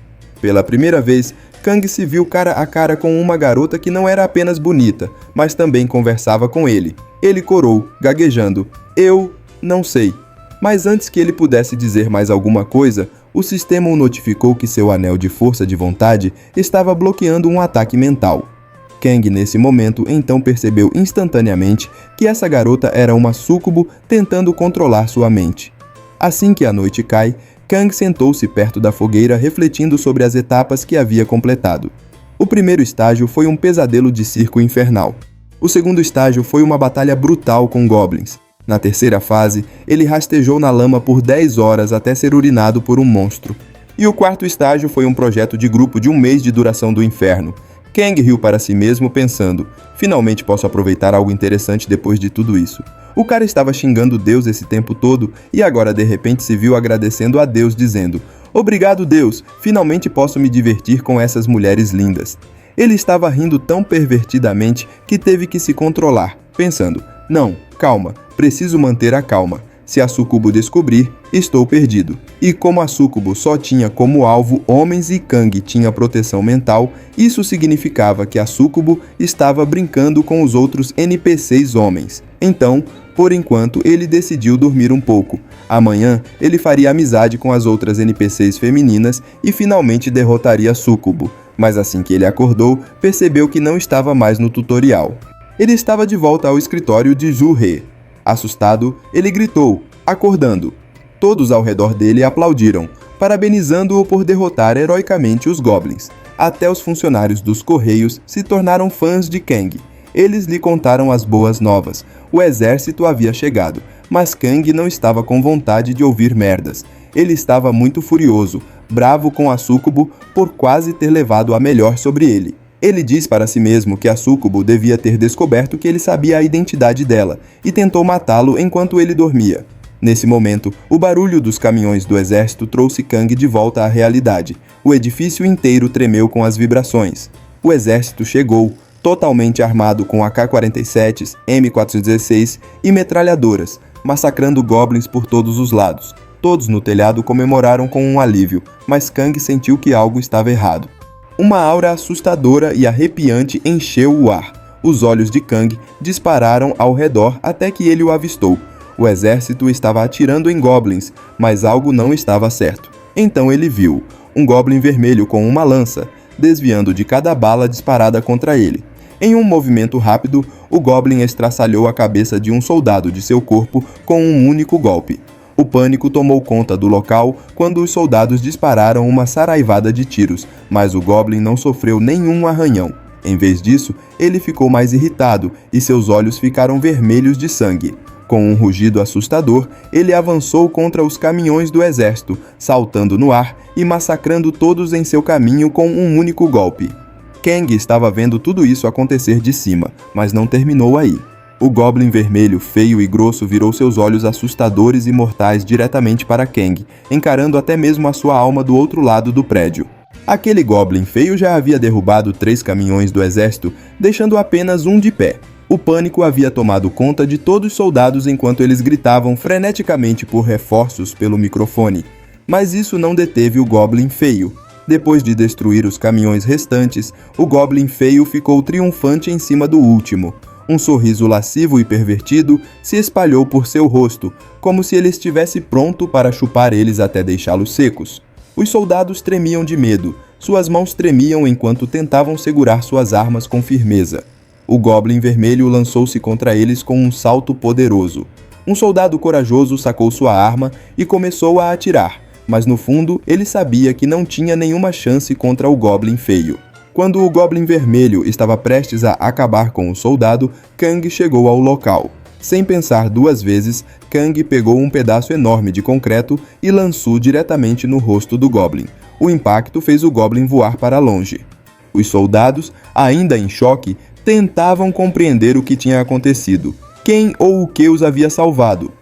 A: Pela primeira vez, Kang se viu cara a cara com uma garota que não era apenas bonita, mas também conversava com ele. Ele corou, gaguejando: eu não sei. Mas antes que ele pudesse dizer mais alguma coisa, o sistema o notificou que seu anel de força de vontade estava bloqueando um ataque mental. Kang, nesse momento, então percebeu instantaneamente que essa garota era uma Sucubo tentando controlar sua mente. Assim que a noite cai, Kang sentou-se perto da fogueira refletindo sobre as etapas que havia completado. O primeiro estágio foi um pesadelo de circo infernal. O segundo estágio foi uma batalha brutal com goblins. Na terceira fase, ele rastejou na lama por 10 horas até ser urinado por um monstro. E o quarto estágio foi um projeto de grupo de 1 mês de duração do inferno. Kang riu para si mesmo pensando: finalmente posso aproveitar algo interessante depois de tudo isso. O cara estava xingando Deus esse tempo todo e agora de repente se viu agradecendo a Deus dizendo: obrigado Deus, finalmente posso me divertir com essas mulheres lindas. Ele estava rindo tão pervertidamente que teve que se controlar, pensando: não, calma, preciso manter a calma. Se a Sucubo descobrir, estou perdido. E como a Sucubo só tinha como alvo homens e Kang tinha proteção mental, isso significava que a Sucubo estava brincando com os outros NPCs homens. Então, por enquanto, ele decidiu dormir um pouco. Amanhã, ele faria amizade com as outras NPCs femininas e finalmente derrotaria a Sucubo. Mas assim que ele acordou, percebeu que não estava mais no tutorial. Ele estava de volta ao escritório de Ju-He. Assustado, ele gritou, acordando. Todos ao redor dele aplaudiram, parabenizando-o por derrotar heroicamente os goblins. Até os funcionários dos Correios se tornaram fãs de Kang. Eles lhe contaram as boas novas. O exército havia chegado, mas Kang não estava com vontade de ouvir merdas. Ele estava muito furioso, bravo com a Sucubo por quase ter levado a melhor sobre ele. Ele disse para si mesmo que a Sucubo devia ter descoberto que ele sabia a identidade dela e tentou matá-lo enquanto ele dormia. Nesse momento, o barulho dos caminhões do exército trouxe Kang de volta à realidade. O edifício inteiro tremeu com as vibrações. O exército chegou, totalmente armado com AK-47s, M416 e metralhadoras, massacrando goblins por todos os lados. Todos no telhado comemoraram com um alívio, mas Kang sentiu que algo estava errado. Uma aura assustadora e arrepiante encheu o ar. Os olhos de Kang dispararam ao redor até que ele o avistou. O exército estava atirando em goblins, mas algo não estava certo. Então ele viu um goblin vermelho com uma lança, desviando de cada bala disparada contra ele. Em um movimento rápido, o goblin estraçalhou a cabeça de um soldado de seu corpo com um único golpe. O pânico tomou conta do local quando os soldados dispararam uma saraivada de tiros, mas o goblin não sofreu nenhum arranhão. Em vez disso, ele ficou mais irritado e seus olhos ficaram vermelhos de sangue. Com um rugido assustador, ele avançou contra os caminhões do exército, saltando no ar e massacrando todos em seu caminho com um único golpe. Kang estava vendo tudo isso acontecer de cima, mas não terminou aí. O goblin vermelho, feio e grosso, virou seus olhos assustadores e mortais diretamente para Kang, encarando até mesmo a sua alma do outro lado do prédio. Aquele goblin feio já havia derrubado 3 caminhões do exército, deixando apenas um de pé. O pânico havia tomado conta de todos os soldados enquanto eles gritavam freneticamente por reforços pelo microfone. Mas isso não deteve o goblin feio. Depois de destruir os caminhões restantes, o goblin feio ficou triunfante em cima do último. Um sorriso lascivo e pervertido se espalhou por seu rosto, como se ele estivesse pronto para chupar eles até deixá-los secos. Os soldados tremiam de medo, suas mãos tremiam enquanto tentavam segurar suas armas com firmeza. O goblin vermelho lançou-se contra eles com um salto poderoso. Um soldado corajoso sacou sua arma e começou a atirar, mas no fundo ele sabia que não tinha nenhuma chance contra o goblin feio. Quando o goblin vermelho estava prestes a acabar com o soldado, Kang chegou ao local. Sem pensar 2 vezes, Kang pegou um pedaço enorme de concreto e lançou diretamente no rosto do goblin. O impacto fez o goblin voar para longe. Os soldados, ainda em choque, tentavam compreender o que tinha acontecido, quem ou o que os havia salvado.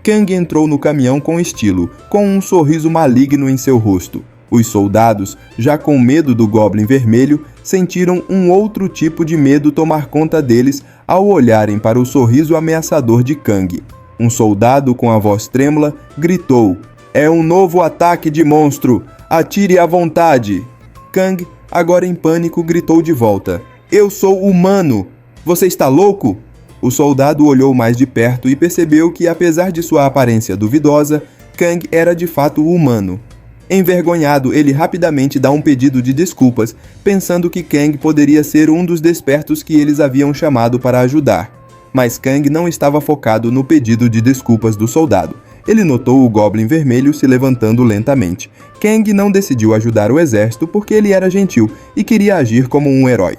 A: Kang entrou no caminhão com estilo, com um sorriso maligno em seu rosto. Os soldados, já com medo do goblin vermelho, sentiram um outro tipo de medo tomar conta deles ao olharem para o sorriso ameaçador de Kang. Um soldado com a voz trêmula gritou: "É um novo ataque de monstro! Atire à vontade!" Kang, agora em pânico, gritou de volta: "Eu sou humano! Você está louco?" O soldado olhou mais de perto e percebeu que, apesar de sua aparência duvidosa, Kang era de fato humano. Envergonhado, ele rapidamente dá um pedido de desculpas, pensando que Kang poderia ser um dos despertos que eles haviam chamado para ajudar. Mas Kang não estava focado no pedido de desculpas do soldado. Ele notou o goblin vermelho se levantando lentamente. Kang não decidiu ajudar o exército porque ele era gentil e queria agir como um herói.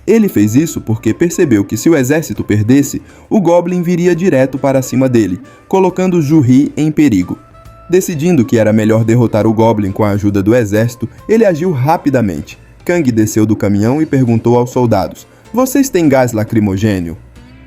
A: Ele fez isso porque percebeu que se o exército perdesse, o goblin viria direto para cima dele, colocando Ju-Hi em perigo. Decidindo que era melhor derrotar o goblin com a ajuda do exército, ele agiu rapidamente. Kang desceu do caminhão e perguntou aos soldados: "Vocês têm gás lacrimogênio?"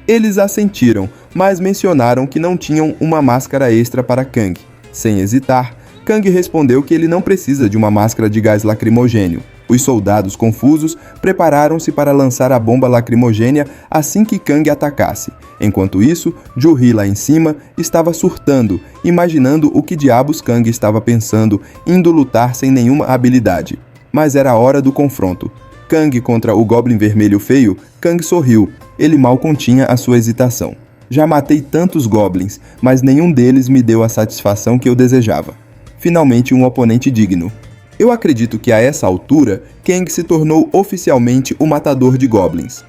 A: Eles assentiram, mas mencionaram que não tinham uma máscara extra para Kang. Sem hesitar, Kang respondeu que ele não precisa de uma máscara de gás lacrimogênio. Os soldados, confusos, prepararam-se para lançar a bomba lacrimogênea assim que Kang atacasse. Enquanto isso, Ju-Hi lá em cima estava surtando, imaginando o que diabos Kang estava pensando, indo lutar sem nenhuma habilidade. Mas era a hora do confronto. Kang contra o Goblin Vermelho Feio, Kang sorriu. Ele mal continha a sua hesitação. Já matei tantos goblins, mas nenhum deles me deu a satisfação que eu desejava. Finalmente um oponente digno. Eu acredito que a essa altura, Kang se tornou oficialmente o matador de goblins.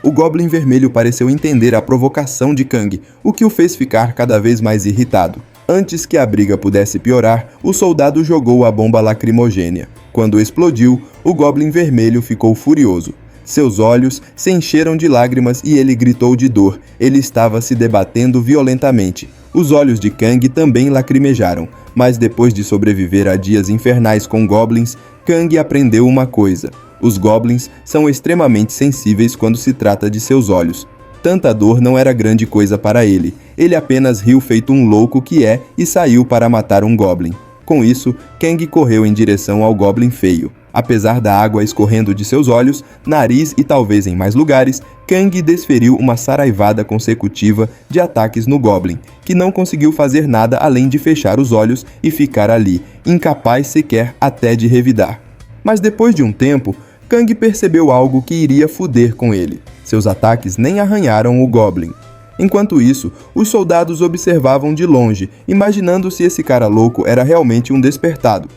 A: O Goblin Vermelho pareceu entender a provocação de Kang, o que o fez ficar cada vez mais irritado. Antes que a briga pudesse piorar, o soldado jogou a bomba lacrimogênea. Quando explodiu, o Goblin Vermelho ficou furioso. Seus olhos se encheram de lágrimas e ele gritou de dor. Ele estava se debatendo violentamente. Os olhos de Kang também lacrimejaram, mas depois de sobreviver a dias infernais com goblins, Kang aprendeu uma coisa: os goblins são extremamente sensíveis quando se trata de seus olhos. Tanta dor não era grande coisa para ele. Ele apenas riu feito um louco que é e saiu para matar um goblin. Com isso, Kang correu em direção ao goblin feio. Apesar da água escorrendo de seus olhos, nariz e talvez em mais lugares, Kang desferiu uma saraivada consecutiva de ataques no goblin, que não conseguiu fazer nada além de fechar os olhos e ficar ali, incapaz sequer até de revidar. Mas depois de um tempo, Kang percebeu algo que iria foder com ele. Seus ataques nem arranharam o Goblin. Enquanto isso, os soldados observavam de longe, imaginando se esse cara louco era realmente um despertado.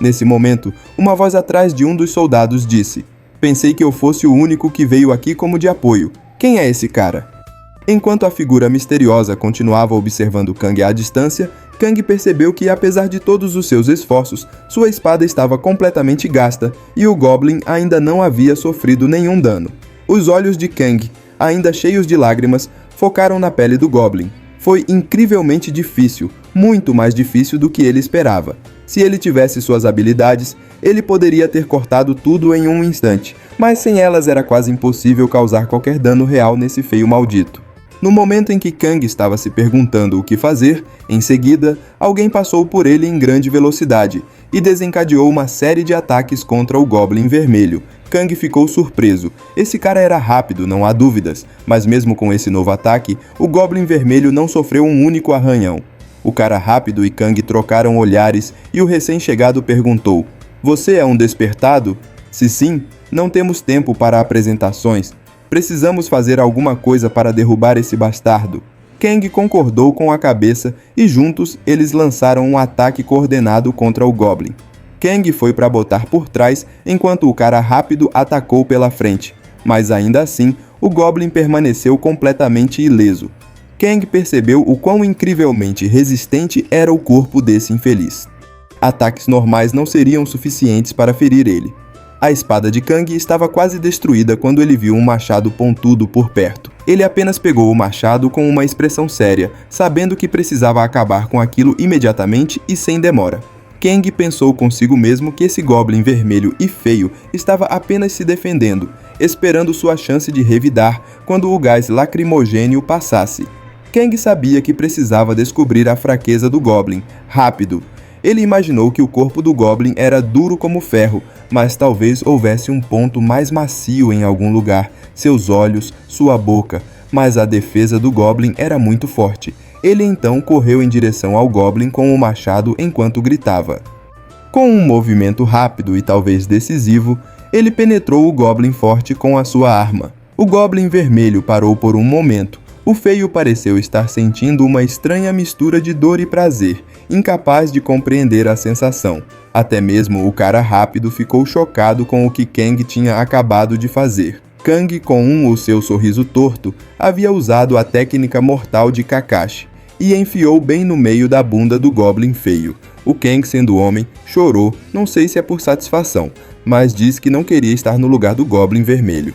A: Nesse momento, uma voz atrás de um dos soldados disse: "Pensei que eu fosse o único que veio aqui como de apoio. Quem é esse cara?" Enquanto a figura misteriosa continuava observando Kang à distância, Kang percebeu que, apesar de todos os seus esforços, sua espada estava completamente gasta e o Goblin ainda não havia sofrido nenhum dano. Os olhos de Kang, ainda cheios de lágrimas, focaram na pele do Goblin. Foi incrivelmente difícil, muito mais difícil do que ele esperava. Se ele tivesse suas habilidades, ele poderia ter cortado tudo em um instante, mas sem elas era quase impossível causar qualquer dano real nesse feio maldito. No momento em que Kang estava se perguntando o que fazer, em seguida, alguém passou por ele em grande velocidade e desencadeou uma série de ataques contra o Goblin Vermelho. Kang ficou surpreso. Esse cara era rápido, não há dúvidas, mas mesmo com esse novo ataque, o Goblin Vermelho não sofreu um único arranhão. O cara rápido e Kang trocaram olhares e o recém-chegado perguntou: "Você é um despertado? Se sim, não temos tempo para apresentações. Precisamos fazer alguma coisa para derrubar esse bastardo." Kang concordou com a cabeça e juntos eles lançaram um ataque coordenado contra o Goblin. Kang foi para botar por trás enquanto o cara rápido atacou pela frente, mas ainda assim o Goblin permaneceu completamente ileso. Kang percebeu o quão incrivelmente resistente era o corpo desse infeliz. Ataques normais não seriam suficientes para ferir ele. A espada de Kang estava quase destruída quando ele viu um machado pontudo por perto. Ele apenas pegou o machado com uma expressão séria, sabendo que precisava acabar com aquilo imediatamente e sem demora. Kang pensou consigo mesmo que esse Goblin vermelho e feio estava apenas se defendendo, esperando sua chance de revidar quando o gás lacrimogêneo passasse. Kang sabia que precisava descobrir a fraqueza do Goblin, rápido. Ele imaginou que o corpo do Goblin era duro como ferro, mas talvez houvesse um ponto mais macio em algum lugar, seus olhos, sua boca, mas a defesa do Goblin era muito forte. Ele então correu em direção ao Goblin com o machado enquanto gritava. Com um movimento rápido e talvez decisivo, ele penetrou o Goblin forte com a sua arma. O Goblin vermelho parou por um momento. O feio pareceu estar sentindo uma estranha mistura de dor e prazer, incapaz de compreender a sensação. Até mesmo o cara rápido ficou chocado com o que Kang tinha acabado de fazer. Kang, com o seu sorriso torto, havia usado a técnica mortal de Kakashi e enfiou bem no meio da bunda do Goblin feio. O Kang, sendo homem, chorou, não sei se é por satisfação, mas disse que não queria estar no lugar do Goblin vermelho.